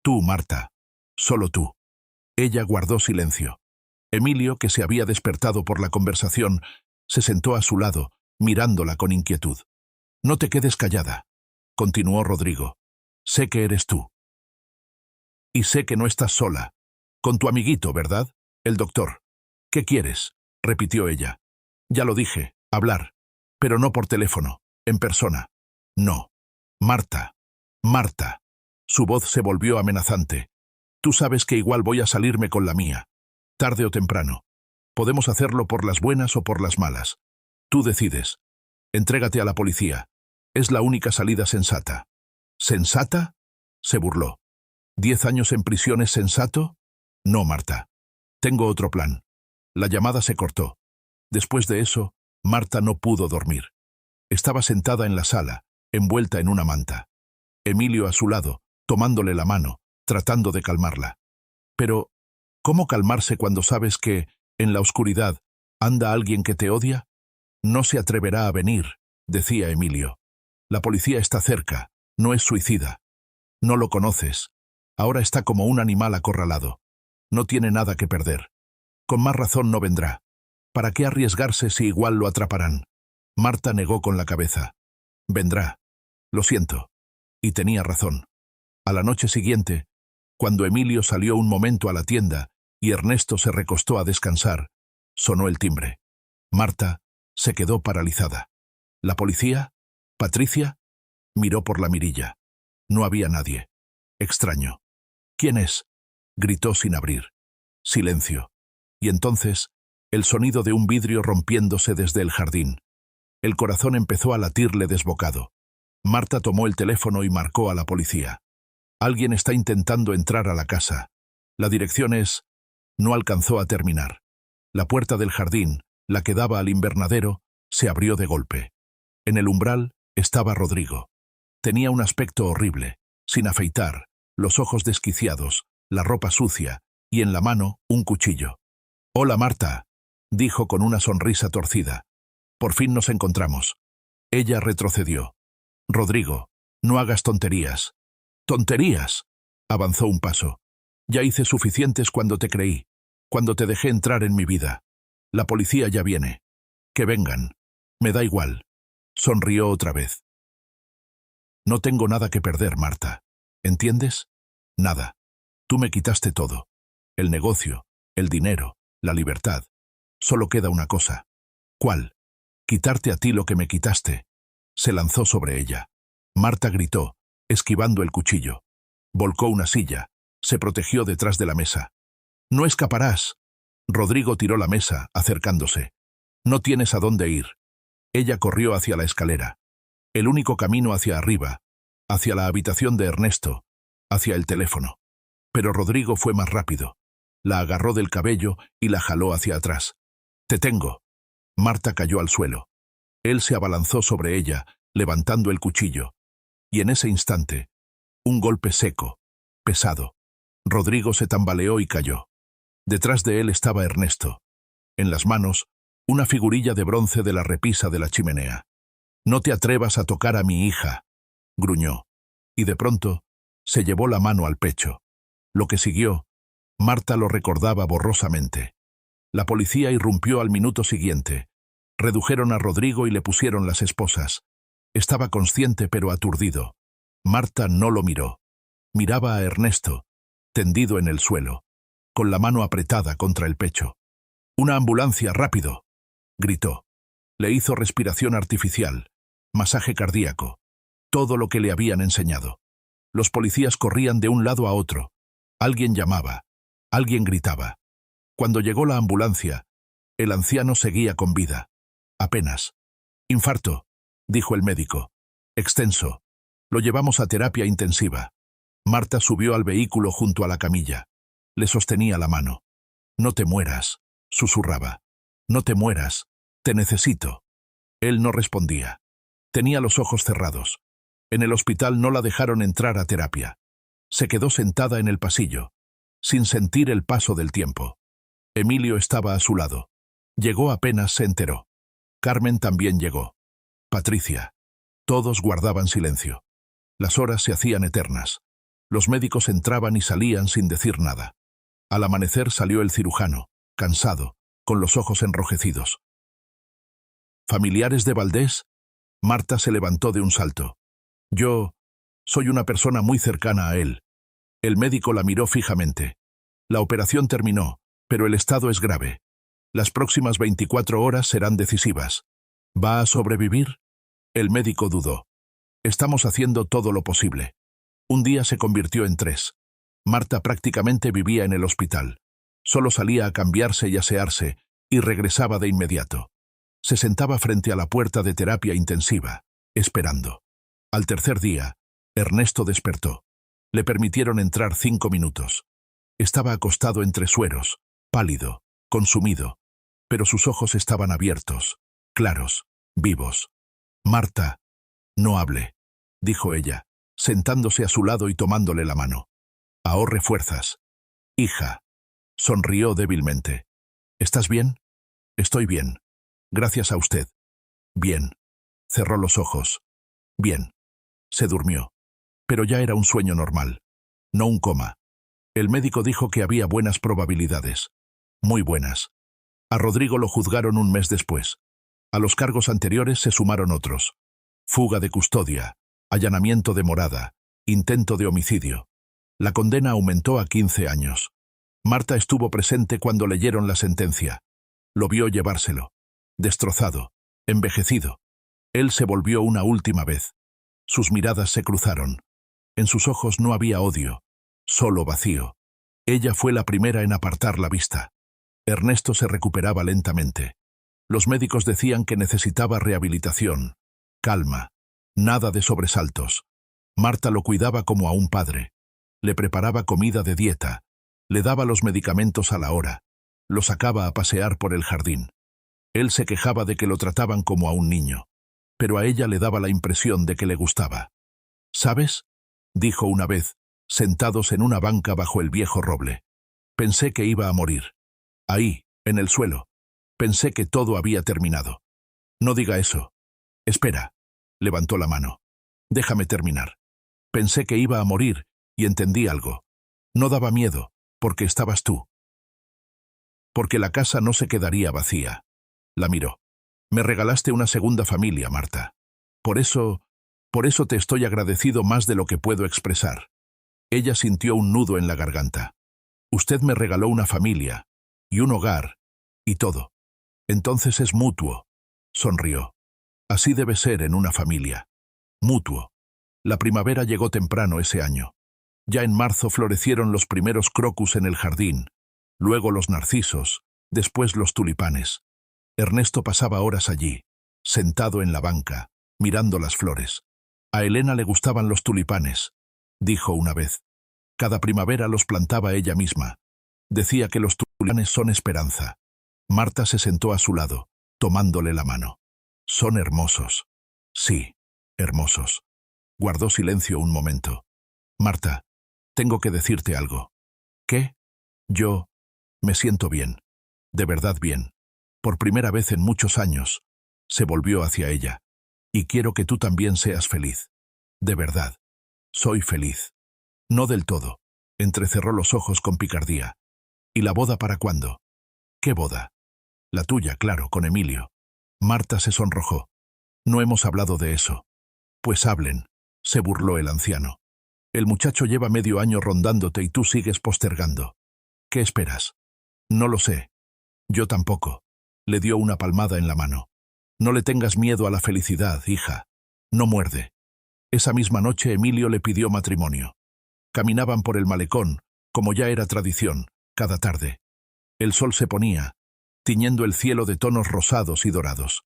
«Tú, Marta. Solo tú». Ella guardó silencio. Emilio, que se había despertado por la conversación, se sentó a su lado, mirándola con inquietud. «No te quedes callada», continuó Rodrigo. «Sé que eres tú. Y sé que no estás sola. Con tu amiguito, ¿verdad? El doctor». «¿Qué quieres?», repitió ella. «Ya lo dije, hablar». Pero no por teléfono, en persona. No. Marta. Marta. Su voz se volvió amenazante. Tú sabes que igual voy a salirme con la mía. Tarde o temprano. Podemos hacerlo por las buenas o por las malas. Tú decides. Entrégate a la policía. Es la única salida sensata. ¿Sensata? Se burló. ¿10 años en prisión es sensato? No, Marta. Tengo otro plan. La llamada se cortó. Después de eso, Marta no pudo dormir. Estaba sentada en la sala, envuelta en una manta. Emilio a su lado, tomándole la mano, tratando de calmarla. Pero, ¿cómo calmarse cuando sabes que, en la oscuridad, anda alguien que te odia? No se atreverá a venir, decía Emilio. La policía está cerca, no es suicida. No lo conoces. Ahora está como un animal acorralado. No tiene nada que perder. Con más razón no vendrá. ¿Para qué arriesgarse si igual lo atraparán? Marta negó con la cabeza. Vendrá. Lo siento. Y tenía razón. A la noche siguiente, cuando Emilio salió un momento a la tienda y Ernesto se recostó a descansar, sonó el timbre. Marta se quedó paralizada. ¿La policía? ¿Patricia? Miró por la mirilla. No había nadie. Extraño. ¿Quién es? Gritó sin abrir. Silencio. Y entonces, el sonido de un vidrio rompiéndose desde el jardín. El corazón empezó a latirle desbocado. Marta tomó el teléfono y marcó a la policía. Alguien está intentando entrar a la casa. La dirección es... No alcanzó a terminar. La puerta del jardín, la que daba al invernadero, se abrió de golpe. En el umbral estaba Rodrigo. Tenía un aspecto horrible, sin afeitar, los ojos desquiciados, la ropa sucia, y en la mano un cuchillo. «Hola, Marta», dijo con una sonrisa torcida. «Por fin nos encontramos». Ella retrocedió. «Rodrigo, no hagas tonterías». «¿Tonterías?», avanzó un paso. «Ya hice suficientes cuando te creí, cuando te dejé entrar en mi vida. La policía ya viene. Que vengan. Me da igual». Sonrió otra vez. «No tengo nada que perder, Marta. ¿Entiendes? Nada. Tú me quitaste todo. El negocio, el dinero, la libertad. Solo queda una cosa». «¿Cuál?» «Quitarte a ti lo que me quitaste». Se lanzó sobre ella. Marta gritó, esquivando el cuchillo. Volcó una silla. Se protegió detrás de la mesa. «No escaparás». Rodrigo tiró la mesa, acercándose. «No tienes a dónde ir». Ella corrió hacia la escalera. El único camino hacia arriba, hacia la habitación de Ernesto, hacia el teléfono. Pero Rodrigo fue más rápido. La agarró del cabello y la jaló hacia atrás. «Te tengo». Marta cayó al suelo. Él se abalanzó sobre ella, levantando el cuchillo. Y en ese instante, un golpe seco, pesado. Rodrigo se tambaleó y cayó. Detrás de él estaba Ernesto. En las manos, una figurilla de bronce de la repisa de la chimenea. «No te atrevas a tocar a mi hija», gruñó. Y de pronto, se llevó la mano al pecho. Lo que siguió, Marta lo recordaba borrosamente. La policía irrumpió al minuto siguiente. Redujeron a Rodrigo y le pusieron las esposas. Estaba consciente pero aturdido. Marta no lo miró. Miraba a Ernesto, tendido en el suelo, con la mano apretada contra el pecho. «¡Una ambulancia, rápido!», gritó. Le hizo respiración artificial, masaje cardíaco, todo lo que le habían enseñado. Los policías corrían de un lado a otro. Alguien llamaba, alguien gritaba. Cuando llegó la ambulancia, el anciano seguía con vida. Apenas. «Infarto», dijo el médico. «Extenso. Lo llevamos a terapia intensiva». Marta subió al vehículo junto a la camilla. Le sostenía la mano. «No te mueras», susurraba. «No te mueras. Te necesito». Él no respondía. Tenía los ojos cerrados. En el hospital no la dejaron entrar a terapia. Se quedó sentada en el pasillo, sin sentir el paso del tiempo. Emilio estaba a su lado. Llegó apenas se enteró. Carmen también llegó. Patricia. Todos guardaban silencio. Las horas se hacían eternas. Los médicos entraban y salían sin decir nada. Al amanecer salió el cirujano, cansado, con los ojos enrojecidos. «¿Familiares de Valdés?». Marta se levantó de un salto. «Yo soy una persona muy cercana a él». El médico la miró fijamente. «La operación terminó, pero el estado es grave. Las próximas 24 horas serán decisivas. ¿Va a sobrevivir? El médico dudó. Estamos haciendo todo lo posible. Un día se convirtió en 3. Marta prácticamente vivía en el hospital. Solo salía a cambiarse y asearse, y regresaba de inmediato. Se sentaba frente a la puerta de terapia intensiva, esperando. Al tercer día, Ernesto despertó. Le permitieron entrar 5 minutos. Estaba acostado entre sueros, pálido, consumido, pero sus ojos estaban abiertos, claros, vivos. «Marta, no hable», dijo ella, sentándose a su lado y tomándole la mano. «Ahorre fuerzas. Hija», sonrió débilmente. «¿Estás bien?» «Estoy bien. Gracias a usted». «Bien». Cerró los ojos. «Bien». Se durmió. Pero ya era un sueño normal, no un coma. El médico dijo que había buenas probabilidades. Muy buenas. A Rodrigo lo juzgaron un mes después. A los cargos anteriores se sumaron otros. Fuga de custodia, allanamiento de morada, intento de homicidio. La condena aumentó a 15 años. Marta estuvo presente cuando leyeron la sentencia. Lo vio llevárselo. Destrozado, envejecido. Él se volvió una última vez. Sus miradas se cruzaron. En sus ojos no había odio, solo vacío. Ella fue la primera en apartar la vista. Ernesto se recuperaba lentamente. Los médicos decían que necesitaba rehabilitación, calma, nada de sobresaltos. Marta lo cuidaba como a un padre. Le preparaba comida de dieta, le daba los medicamentos a la hora, lo sacaba a pasear por el jardín. Él se quejaba de que lo trataban como a un niño, pero a ella le daba la impresión de que le gustaba. «¿Sabes?», dijo una vez, sentados en una banca bajo el viejo roble. «Pensé que iba a morir. Ahí, en el suelo. Pensé que todo había terminado». «No diga eso». «Espera», levantó la mano. «Déjame terminar. Pensé que iba a morir y entendí algo. No daba miedo, porque estabas tú. Porque la casa no se quedaría vacía». La miró. «Me regalaste una segunda familia, Marta. Por eso te estoy agradecido más de lo que puedo expresar». Ella sintió un nudo en la garganta. «Usted me regaló una familia, y un hogar, y todo. Entonces es mutuo», sonrió. «Así debe ser en una familia. Mutuo». La primavera llegó temprano ese año. Ya en marzo florecieron los primeros crocus en el jardín, luego los narcisos, después los tulipanes. Ernesto pasaba horas allí, sentado en la banca, mirando las flores. «A Elena le gustaban los tulipanes», dijo una vez. Cada primavera los plantaba ella misma. Decía que los tulipanes son esperanza. Marta se sentó a su lado, tomándole la mano. «Son hermosos». «Sí, hermosos». Guardó silencio un momento. «Marta, tengo que decirte algo». «¿Qué?» «Yo me siento bien, de verdad bien. Por primera vez en muchos años». Se volvió hacia ella. «Y quiero que tú también seas feliz. De verdad. Soy feliz». «No del todo». Entrecerró los ojos con picardía. «¿Y la boda para cuándo?» «¿Qué boda?» «La tuya, claro, con Emilio». Marta se sonrojó. «No hemos hablado de eso». «Pues hablen», se burló el anciano. «El muchacho lleva medio año rondándote y tú sigues postergando. ¿Qué esperas?» «No lo sé». «Yo tampoco». Le dio una palmada en la mano. «No le tengas miedo a la felicidad, hija. No muerde». Esa misma noche Emilio le pidió matrimonio. Caminaban por el malecón, como ya era tradición, cada tarde. El sol se ponía, tiñendo el cielo de tonos rosados y dorados.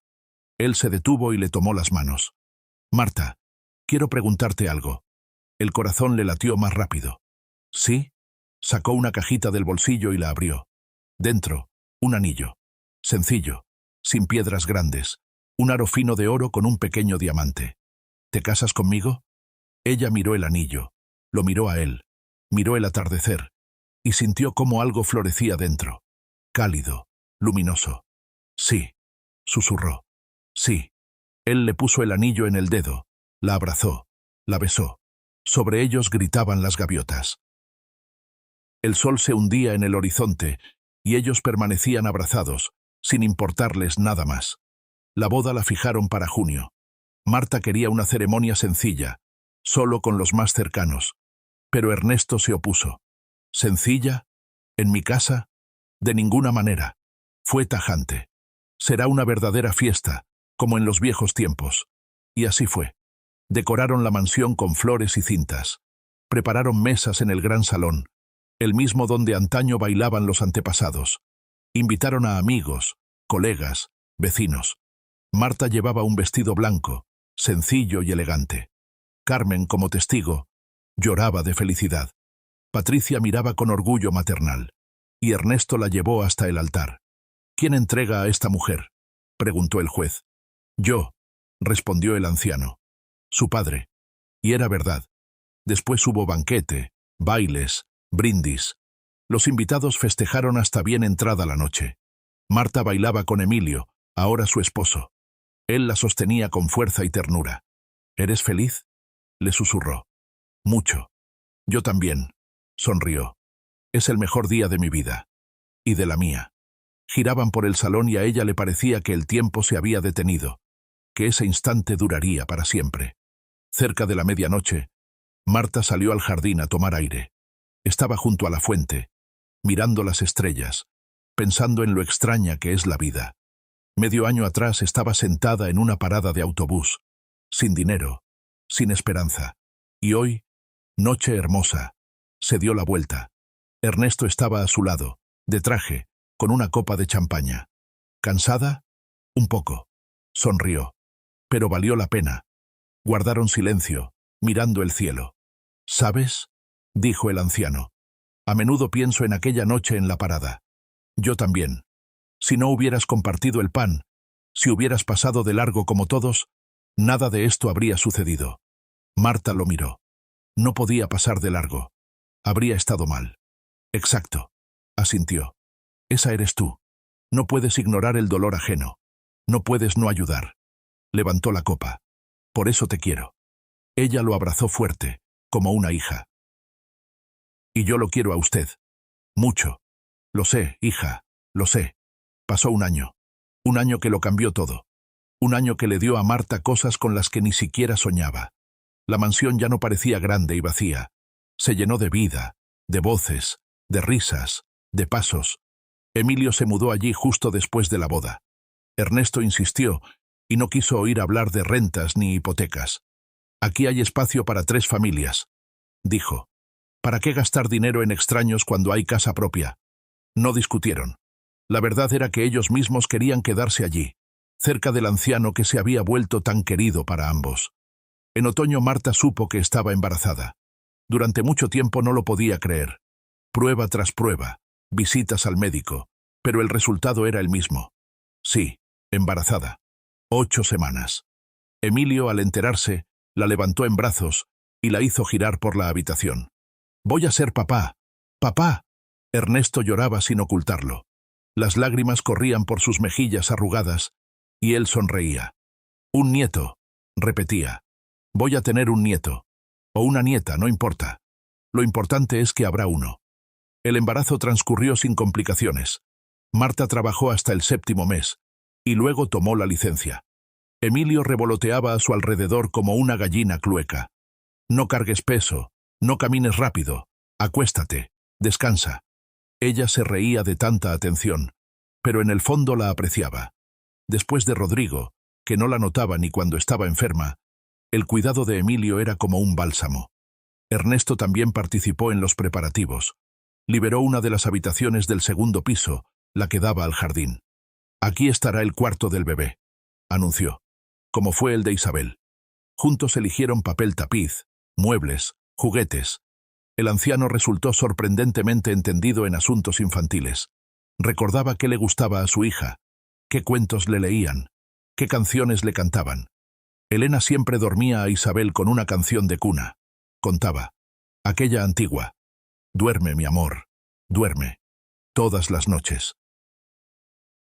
Él se detuvo y le tomó las manos. «Marta, quiero preguntarte algo». El corazón le latió más rápido. «¿Sí?» Sacó una cajita del bolsillo y la abrió. Dentro, un anillo. Sencillo, sin piedras grandes. Un aro fino de oro con un pequeño diamante. «¿Te casas conmigo?» Ella miró el anillo, lo miró a él, miró el atardecer, y sintió cómo algo florecía dentro. Cálido, luminoso. «Sí», susurró. «Sí». Él le puso el anillo en el dedo, la abrazó, la besó. Sobre ellos gritaban las gaviotas. El sol se hundía en el horizonte, y ellos permanecían abrazados, sin importarles nada más. La boda la fijaron para junio. Marta quería una ceremonia sencilla, solo con los más cercanos. Pero Ernesto se opuso. «¿Sencilla? ¿En mi casa? De ninguna manera». Fue tajante. «Será una verdadera fiesta, como en los viejos tiempos. Y así fue. Decoraron la mansión con flores y cintas. Prepararon mesas en el gran salón, el mismo donde antaño bailaban los antepasados. Invitaron a amigos, colegas, vecinos. Marta llevaba un vestido blanco, sencillo y elegante. Carmen, como testigo, lloraba de felicidad. Patricia miraba con orgullo maternal, y Ernesto la llevó hasta el altar. ¿Quién entrega a esta mujer?, preguntó el juez. Yo, respondió el anciano. Su padre. Y era verdad. Después hubo banquete, bailes, brindis. Los invitados festejaron hasta bien entrada la noche. Marta bailaba con Emilio, ahora su esposo. Él la sostenía con fuerza y ternura. ¿Eres feliz?, le susurró. Mucho. Yo también, sonrió. Es el mejor día de mi vida. Y de la mía. Giraban por el salón y a ella le parecía que el tiempo se había detenido, que ese instante duraría para siempre. Cerca de la medianoche, Marta salió al jardín a tomar aire. Estaba junto a la fuente, mirando las estrellas, pensando en lo extraña que es la vida. Medio año atrás estaba sentada en una parada de autobús, sin dinero, sin esperanza. Y hoy, noche hermosa, se dio la vuelta. Ernesto estaba a su lado, de traje, con una copa de champaña. ¿Cansada? Un poco. Sonrió. Pero valió la pena. Guardaron silencio, mirando el cielo. ¿Sabes?, dijo el anciano. A menudo pienso en aquella noche en la parada. Yo también. Si no hubieras compartido el pan, si hubieras pasado de largo como todos, nada de esto habría sucedido. Marta lo miró. No podía pasar de largo. Habría estado mal. Exacto, asintió. Esa eres tú. No puedes ignorar el dolor ajeno. No puedes no ayudar. Levantó la copa. Por eso te quiero. Ella lo abrazó fuerte, como una hija. Y yo lo quiero a usted. Mucho. Lo sé, hija, lo sé. Pasó un año. Un año que lo cambió todo. Un año que le dio a Marta cosas con las que ni siquiera soñaba. La mansión ya no parecía grande y vacía. Se llenó de vida, de voces, de risas, de pasos. Emilio se mudó allí justo después de la boda. Ernesto insistió y no quiso oír hablar de rentas ni hipotecas. Aquí hay espacio para 3 familias, dijo. ¿Para qué gastar dinero en extraños cuando hay casa propia? No discutieron. La verdad era que ellos mismos querían quedarse allí, cerca del anciano que se había vuelto tan querido para ambos. En otoño Marta supo que estaba embarazada. Durante mucho tiempo no lo podía creer. Prueba tras prueba, visitas al médico, pero el resultado era el mismo. Sí, embarazada. 8 semanas. Emilio, al enterarse, la levantó en brazos y la hizo girar por la habitación. «Voy a ser papá. ¡Papá!». Ernesto lloraba sin ocultarlo. Las lágrimas corrían por sus mejillas arrugadas y él sonreía. «Un nieto», repetía. «Voy a tener un nieto. O una nieta, no importa. Lo importante es que habrá uno». El embarazo transcurrió sin complicaciones. Marta trabajó hasta el 7º mes, y luego tomó la licencia. Emilio revoloteaba a su alrededor como una gallina clueca. «No cargues peso, no camines rápido, acuéstate, descansa». Ella se reía de tanta atención, pero en el fondo la apreciaba. Después de Rodrigo, que no la notaba ni cuando estaba enferma, el cuidado de Emilio era como un bálsamo. Ernesto también participó en los preparativos. Liberó una de las habitaciones del 2º piso, la que daba al jardín. «Aquí estará el cuarto del bebé», anunció, como fue el de Isabel. Juntos eligieron papel tapiz, muebles, juguetes. El anciano resultó sorprendentemente entendido en asuntos infantiles. Recordaba qué le gustaba a su hija, qué cuentos le leían, qué canciones le cantaban. Elena siempre dormía a Isabel con una canción de cuna. Contaba, aquella antigua. «Duerme, mi amor, duerme», todas las noches.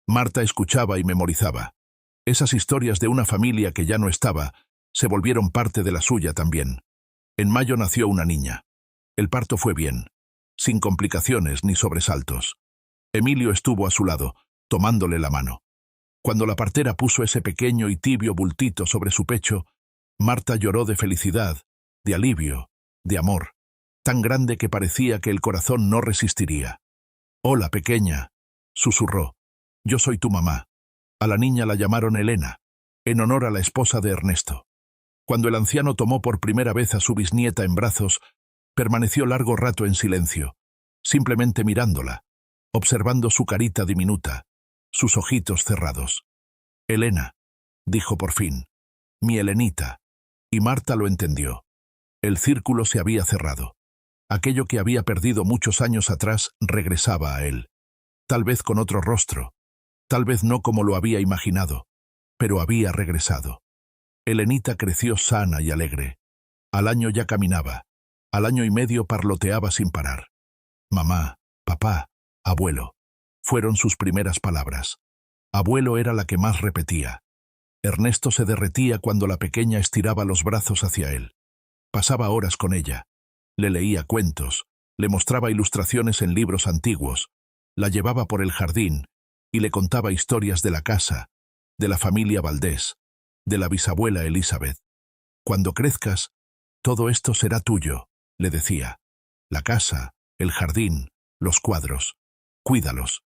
Marta escuchaba y memorizaba. Esas historias de una familia que ya no estaba se volvieron parte de la suya también. En mayo nació una niña. El parto fue bien, sin complicaciones ni sobresaltos. Emilio estuvo a su lado, tomándole la mano. Cuando la partera puso ese pequeño y tibio bultito sobre su pecho, Marta lloró de felicidad, de alivio, de amor, tan grande que parecía que el corazón no resistiría. «Hola, pequeña», susurró. «Yo soy tu mamá». A la niña la llamaron Elena. en honor a la esposa de Ernesto. Cuando el anciano tomó por primera vez a su bisnieta en brazos, permaneció largo rato en silencio, simplemente mirándola, observando su carita diminuta, sus ojitos cerrados. «Elena», dijo por fin, «mi Elenita», y Marta lo entendió. El círculo se había cerrado. Aquello que había perdido muchos años atrás regresaba a él. Tal vez con otro rostro, tal vez no como lo había imaginado, pero había regresado. Elenita creció sana y alegre. Al año ya caminaba. Al año y medio parloteaba sin parar. «Mamá, papá, abuelo», fueron sus primeras palabras. Abuelo era la que más repetía. Ernesto se derretía cuando la pequeña estiraba los brazos hacia él. Pasaba horas con ella. Le leía cuentos, le mostraba ilustraciones en libros antiguos, la llevaba por el jardín y le contaba historias de la casa, de la familia Valdés, de la bisabuela Elizabeth. «Cuando crezcas, todo esto será tuyo», le decía. «La casa, el jardín, los cuadros. Cuídalos».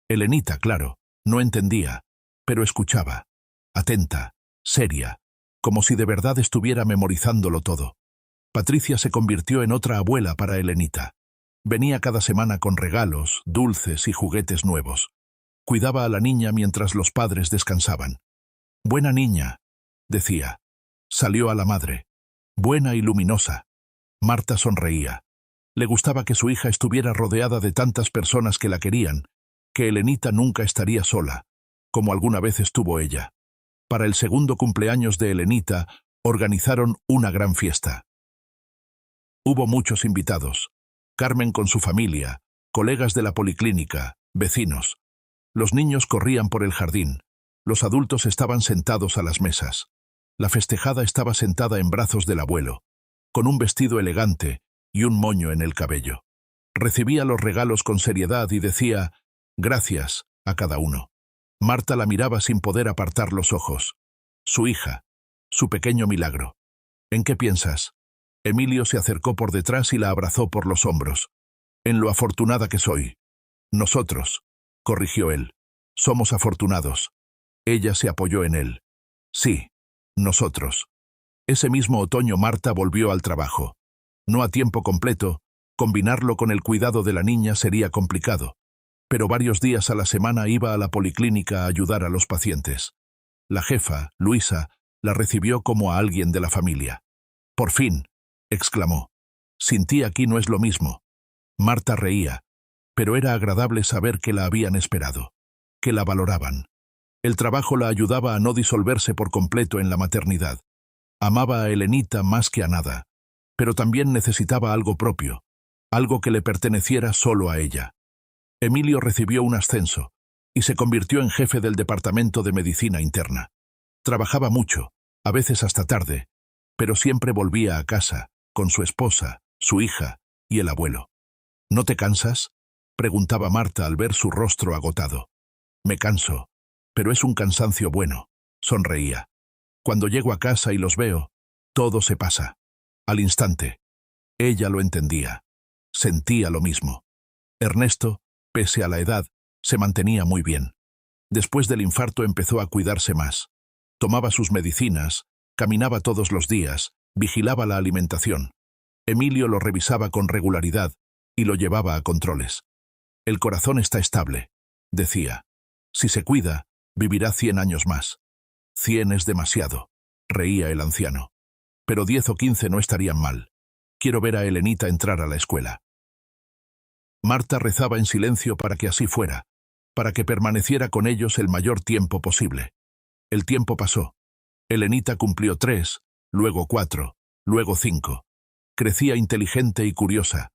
Elenita, claro, no entendía, pero escuchaba, atenta, seria, como si de verdad estuviera memorizándolo todo. Patricia se convirtió en otra abuela para Elenita. Venía cada semana con regalos, dulces y juguetes nuevos. Cuidaba a la niña mientras los padres descansaban. «Buena niña», decía. Salió a la madre. Buena y luminosa. Marta sonreía. Le gustaba que su hija estuviera rodeada de tantas personas que la querían, que Elenita nunca estaría sola, como alguna vez estuvo ella. Para el segundo cumpleaños de Elenita, organizaron una gran fiesta. Hubo muchos invitados. Carmen con su familia, colegas de la policlínica, vecinos. Los niños corrían por el jardín. Los adultos estaban sentados a las mesas. La festejada estaba sentada en brazos del abuelo, con un vestido elegante y un moño en el cabello. Recibía los regalos con seriedad y decía «gracias» a cada uno. Marta la miraba sin poder apartar los ojos. Su hija, su pequeño milagro. «¿En qué piensas?» Emilio se acercó por detrás y la abrazó por los hombros. «En lo afortunada que soy». «Nosotros», corrigió él. «Somos afortunados». Ella se apoyó en él. «Sí, nosotros». Ese mismo otoño Marta volvió al trabajo. No a tiempo completo, combinarlo con el cuidado de la niña sería complicado, pero varios días a la semana iba a la policlínica a ayudar a los pacientes. La jefa, Luisa, la recibió como a alguien de la familia. «Por fin», exclamó. «Sin ti aquí no es lo mismo». Marta reía, pero era agradable saber que la habían esperado, que la valoraban. El trabajo la ayudaba a no disolverse por completo en la maternidad. Amaba a Elenita más que a nada, pero también necesitaba algo propio, algo que le perteneciera solo a ella. Emilio recibió un ascenso y se convirtió en jefe del departamento de medicina interna. Trabajaba mucho, a veces hasta tarde, pero siempre volvía a casa, con su esposa, su hija y el abuelo. «¿No te cansas?», preguntaba Marta al ver su rostro agotado. «Me canso, pero es un cansancio bueno», sonreía. «Cuando llego a casa y los veo, todo se pasa. Al instante». Ella lo entendía. Sentía lo mismo. Ernesto, pese a la edad, se mantenía muy bien. Después del infarto empezó a cuidarse más. Tomaba sus medicinas, caminaba todos los días, vigilaba la alimentación. Emilio lo revisaba con regularidad y lo llevaba a controles. «El corazón está estable», decía. «Si se cuida, vivirá 100 años más». 100 es demasiado, reía el anciano. «Pero 10 o 15 no estarían mal. Quiero ver a Elenita entrar a la escuela». Marta rezaba en silencio para que así fuera, para que permaneciera con ellos el mayor tiempo posible. El tiempo pasó. Elenita cumplió 3, luego 4, luego 5. Crecía inteligente y curiosa.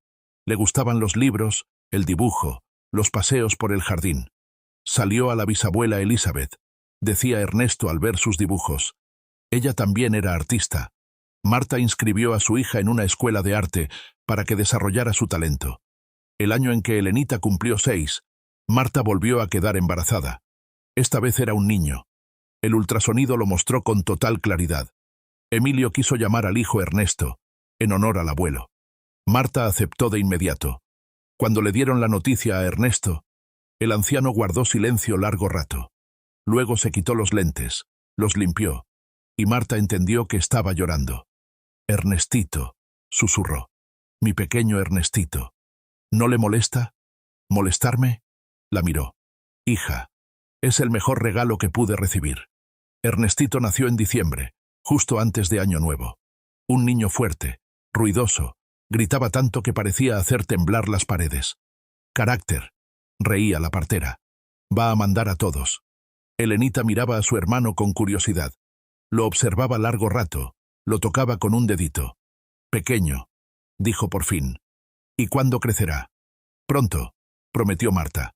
Le gustaban los libros, el dibujo, los paseos por el jardín. Salió a la bisabuela Elizabeth, decía Ernesto al ver sus dibujos. Ella también era artista. Marta inscribió a su hija en una escuela de arte para que desarrollara su talento. El año en que Elenita cumplió 6, Marta volvió a quedar embarazada. Esta vez era un niño. El ultrasonido lo mostró con total claridad. Emilio quiso llamar al hijo Ernesto, en honor al abuelo. Marta aceptó de inmediato. Cuando le dieron la noticia a Ernesto, el anciano guardó silencio largo rato. Luego se quitó los lentes, Los limpió, y Marta entendió que estaba llorando. «Ernestito», susurró. «Mi pequeño Ernestito. ¿No le molesta? ¿Molestarme?». La miró. «Hija, es el mejor regalo que pude recibir». Ernestito nació en diciembre, justo antes de Año Nuevo. Un niño fuerte, ruidoso, gritaba tanto que parecía hacer temblar las paredes. «Carácter», reía la partera. «Va a mandar a todos». Elenita miraba a su hermano con curiosidad. Lo observaba largo rato, lo tocaba con un dedito. «Pequeño», dijo por fin. «¿Y cuándo crecerá?». «Pronto», prometió Marta.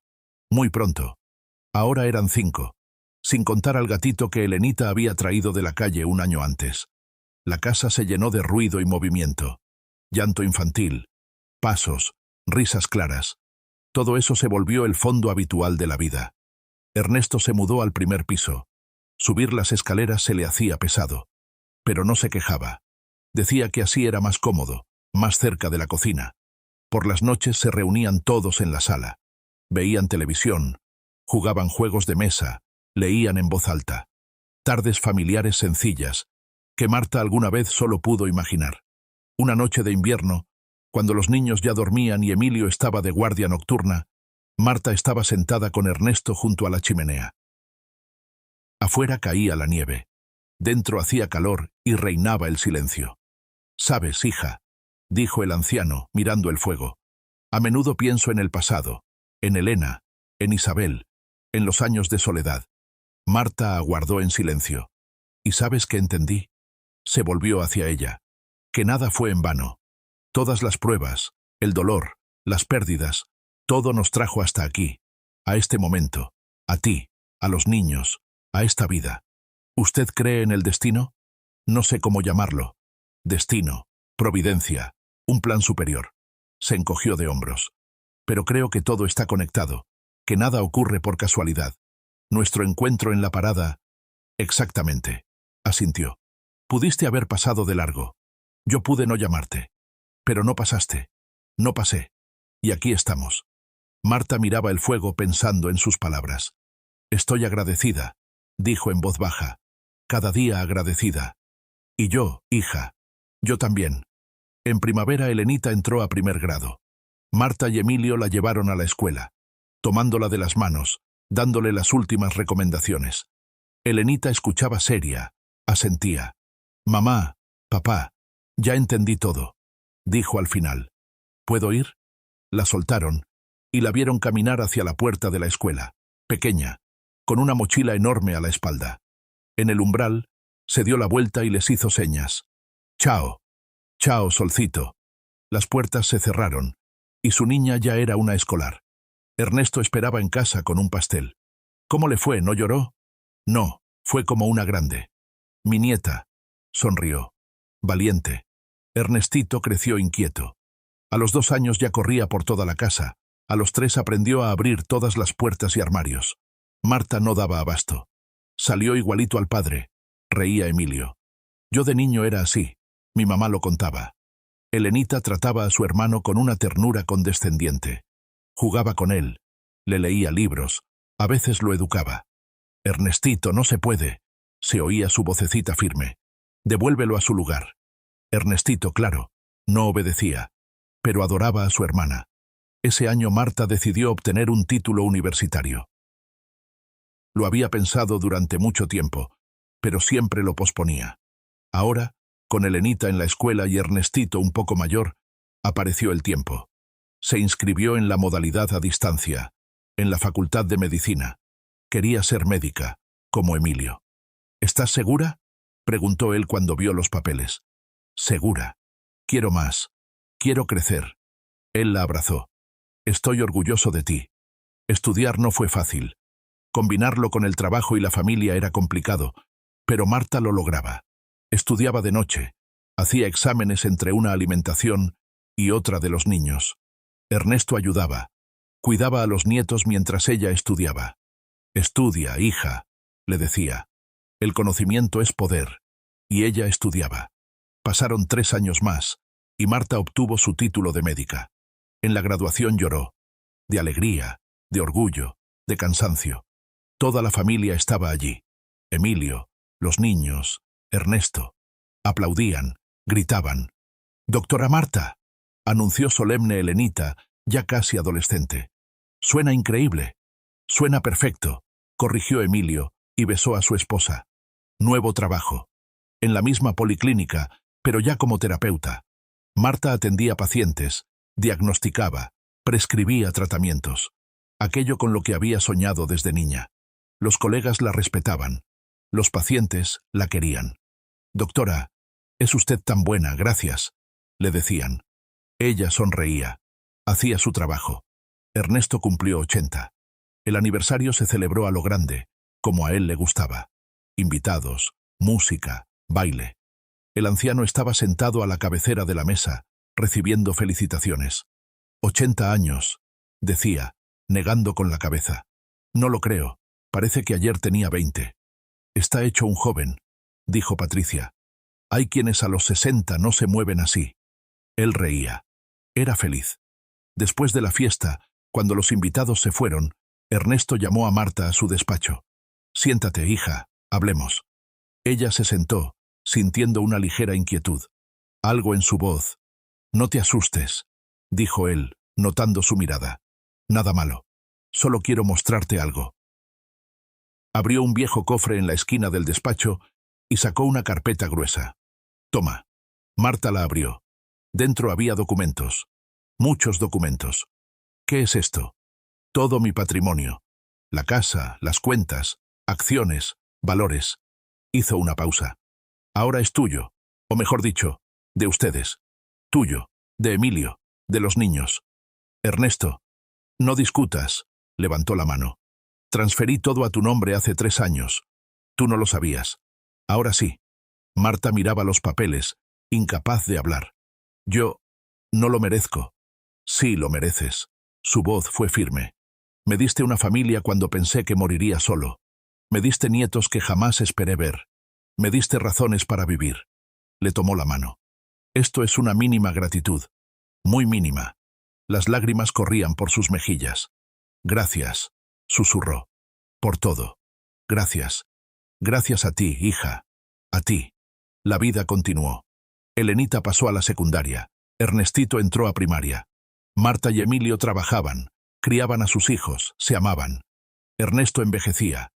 «Muy pronto». Ahora eran 5, sin contar al gatito que Elenita había traído de la calle un año antes. La casa se llenó de ruido y movimiento. Llanto infantil, pasos, risas claras. Todo eso se volvió el fondo habitual de la vida. Ernesto se mudó al primer piso. Subir las escaleras se le hacía pesado. Pero no se quejaba. Decía que así era más cómodo, más cerca de la cocina. Por las noches se reunían todos en la sala. Veían televisión, jugaban juegos de mesa, leían en voz alta. Tardes familiares sencillas, que Marta alguna vez solo pudo imaginar. Una noche de invierno, cuando los niños ya dormían y Emilio estaba de guardia nocturna, Marta estaba sentada con Ernesto junto a la chimenea. Afuera caía la nieve. Dentro hacía calor y reinaba el silencio. «Sabes, hija», dijo el anciano, mirando el fuego, «a menudo pienso en el pasado, en Elena, en Isabel, en los años de soledad». Marta aguardó en silencio. «¿Y sabes qué entendí?». Se volvió hacia ella. Que nada fue en vano. Todas las pruebas, el dolor, las pérdidas, todo nos trajo hasta aquí, a este momento, a ti, a los niños, a esta vida. ¿Usted cree en el destino? No sé cómo llamarlo. Destino, providencia, un plan superior. Se encogió de hombros. Pero creo que todo está conectado, que nada ocurre por casualidad. Nuestro encuentro en la parada... Exactamente, asintió. Pudiste haber pasado de largo. Yo pude no llamarte. Pero no pasaste. No pasé. Y aquí estamos. Marta miraba el fuego pensando en sus palabras. «Estoy agradecida», dijo en voz baja. «Cada día agradecida». «Y yo, hija. Yo también». En primavera Elenita entró a primer grado. Marta y Emilio la llevaron a la escuela, tomándola de las manos, dándole las últimas recomendaciones. Elenita escuchaba seria, asentía. «Mamá, papá, ya entendí todo», dijo al final. «¿Puedo ir?». La soltaron y la vieron caminar hacia la puerta de la escuela, pequeña, con una mochila enorme a la espalda. En el umbral, se dio la vuelta y les hizo señas. «Chao, chao, solcito». Las puertas se cerraron, y su niña ya era una escolar. Ernesto esperaba en casa con un pastel. «¿Cómo le fue? ¿No lloró?». «No, fue como una grande». «Mi nieta», sonrió. «Valiente». Ernestito creció inquieto. A los 2 años ya corría por toda la casa. A los 3 aprendió a abrir todas las puertas y armarios. Marta no daba abasto. «Salió igualito al padre», reía Emilio. «Yo de niño era así», mi mamá lo contaba. Elenita trataba a su hermano con una ternura condescendiente. Jugaba con él, le leía libros, a veces lo educaba. «Ernestito, no se puede», se oía su vocecita firme. «Devuélvelo a su lugar». Ernestito, claro, no obedecía, pero adoraba a su hermana. Ese año Marta decidió obtener un título universitario. Lo había pensado durante mucho tiempo, pero siempre lo posponía. Ahora, con Elenita en la escuela y Ernestito un poco mayor, apareció el tiempo. Se inscribió en la modalidad a distancia, en la Facultad de Medicina. Quería ser médica, como Emilio. «¿Estás segura?», preguntó él cuando vio los papeles. «Segura. Quiero más. Quiero crecer». Él la abrazó. «Estoy orgulloso de ti. Estudiar no fue fácil. Combinarlo con el trabajo y la familia era complicado, pero Marta lo lograba. Estudiaba de noche, hacía exámenes entre una alimentación y otra de los niños. Ernesto ayudaba, cuidaba a los nietos mientras ella estudiaba. «Estudia, hija», le decía. «El conocimiento es poder». Y ella estudiaba. Pasaron 3 años más, y Marta obtuvo su título de médica. En la graduación lloró, de alegría, de orgullo, de cansancio. Toda la familia estaba allí. Emilio, Los niños, Ernesto, aplaudían, gritaban. «¡Doctora Marta!», anunció solemne Elenita, ya casi adolescente. «Suena increíble. Suena perfecto», corrigió Emilio, y besó a su esposa. Nuevo trabajo. En la misma policlínica, pero ya como terapeuta. Marta atendía pacientes, diagnosticaba, prescribía tratamientos. Aquello con lo que había soñado desde niña. Los colegas la respetaban. Los pacientes la querían. «Doctora, es usted tan buena, gracias», le decían. Ella sonreía. Hacía su trabajo. Ernesto cumplió 80. El aniversario se celebró a lo grande, como a él le gustaba. Invitados, música, baile. El anciano estaba sentado a la cabecera de la mesa, recibiendo felicitaciones. 80 años, decía, negando con la cabeza. «No lo creo, parece que ayer tenía 20. Está hecho un joven», dijo Patricia. «Hay quienes a los 60 no se mueven así». Él reía. Era feliz. Después de la fiesta, cuando los invitados se fueron, Ernesto llamó a Marta a su despacho. «Siéntate, hija, hablemos». Ella se sentó, sintiendo una ligera inquietud. Algo en su voz. «No te asustes», dijo él, notando su mirada. «Nada malo. Solo quiero mostrarte algo». Abrió un viejo cofre en la esquina del despacho y sacó una carpeta gruesa. «Toma». Marta la abrió. Dentro había documentos. Muchos documentos. «¿Qué es esto?» «Todo mi patrimonio. La casa, las cuentas, acciones, valores». Hizo una pausa. «Ahora es tuyo, o mejor dicho, de ustedes. Tuyo, de Emilio, de los niños». «Ernesto, no discutas», levantó la mano. «Transferí todo a tu nombre hace 3 años. Tú no lo sabías. Ahora sí». Marta miraba los papeles, incapaz de hablar. «Yo no lo merezco». «Sí lo mereces». Su voz fue firme. «Me diste una familia cuando pensé que moriría solo. Me diste nietos que jamás esperé ver. Me diste razones para vivir». Le tomó la mano. «Esto es una mínima gratitud. Muy mínima». Las lágrimas corrían por sus mejillas. «Gracias», susurró. «Por todo. Gracias. Gracias a ti, hija. A ti». La vida continuó. Elenita pasó a la secundaria. Ernestito entró a primaria. Marta y Emilio trabajaban, criaban a sus hijos, se amaban. Ernesto envejecía.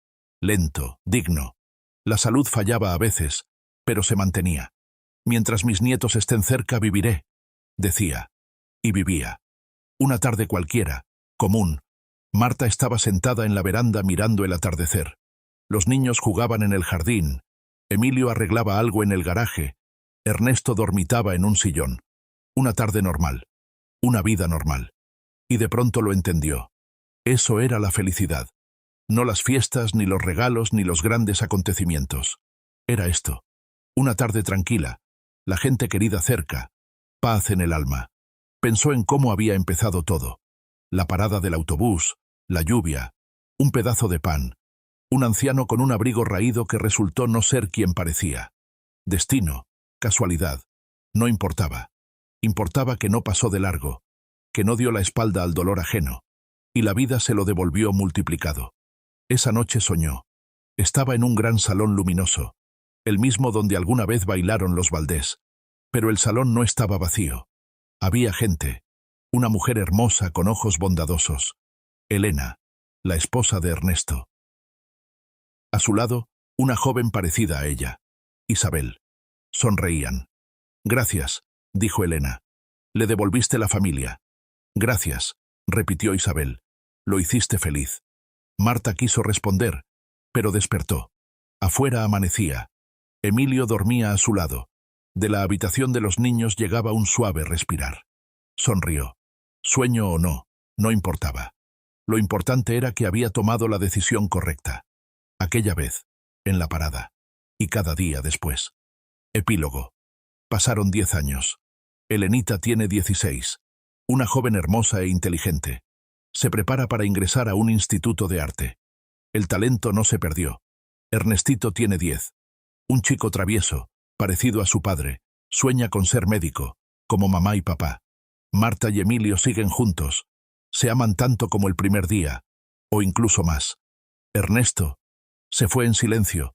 Lento, digno. La salud fallaba a veces, pero se mantenía. «Mientras mis nietos estén cerca, viviré», decía. Y vivía. Una tarde cualquiera, común. Marta estaba sentada en la veranda mirando el atardecer. Los niños jugaban en el jardín. Emilio arreglaba algo en el garaje. Ernesto dormitaba en un sillón. Una tarde normal. Una vida normal. Y de pronto lo entendió. Eso era la felicidad. No las fiestas, ni los regalos, ni los grandes acontecimientos. Era esto. Una tarde tranquila. La gente querida cerca. Paz en el alma. Pensó en cómo había empezado todo. La parada del autobús, la lluvia, un pedazo de pan, un anciano con un abrigo raído que resultó no ser quien parecía. Destino, casualidad, no importaba. Importaba que no pasó de largo, que no dio la espalda al dolor ajeno, y la vida se lo devolvió multiplicado. Esa noche soñó. Estaba en un gran salón luminoso, el mismo donde alguna vez bailaron los Valdés, pero el salón no estaba vacío. Había gente, una mujer hermosa con ojos bondadosos, Elena, la esposa de Ernesto. A su lado, una joven parecida a ella, Isabel. Sonreían. «Gracias», dijo Elena. «Le devolviste la familia». «Gracias», repitió Isabel. «Lo hiciste feliz». Marta quiso responder, pero despertó. Afuera amanecía. Emilio dormía a su lado. De la habitación de los niños llegaba un suave respirar. Sonrió. Sueño o no, no importaba. Lo importante era que había tomado la decisión correcta. Aquella vez, en la parada, y cada día después. Epílogo. Pasaron 10 años. Elenita tiene 16. Una joven hermosa e inteligente. Se prepara para ingresar a un instituto de arte. El talento no se perdió. Ernestito tiene 10. Un chico travieso, parecido a su padre, sueña con ser médico, como mamá y papá. Marta y Emilio siguen juntos. Se aman tanto como el primer día, o incluso más. Ernesto se fue en silencio,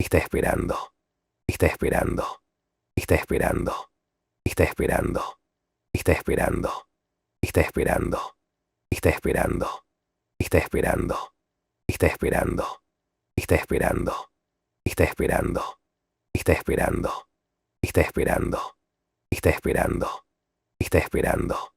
está esperando, está esperando, está esperando, está esperando, está esperando, está esperando, está esperando, está esperando, está esperando, está esperando, está esperando, está esperando, está esperando, está esperando, está esperando.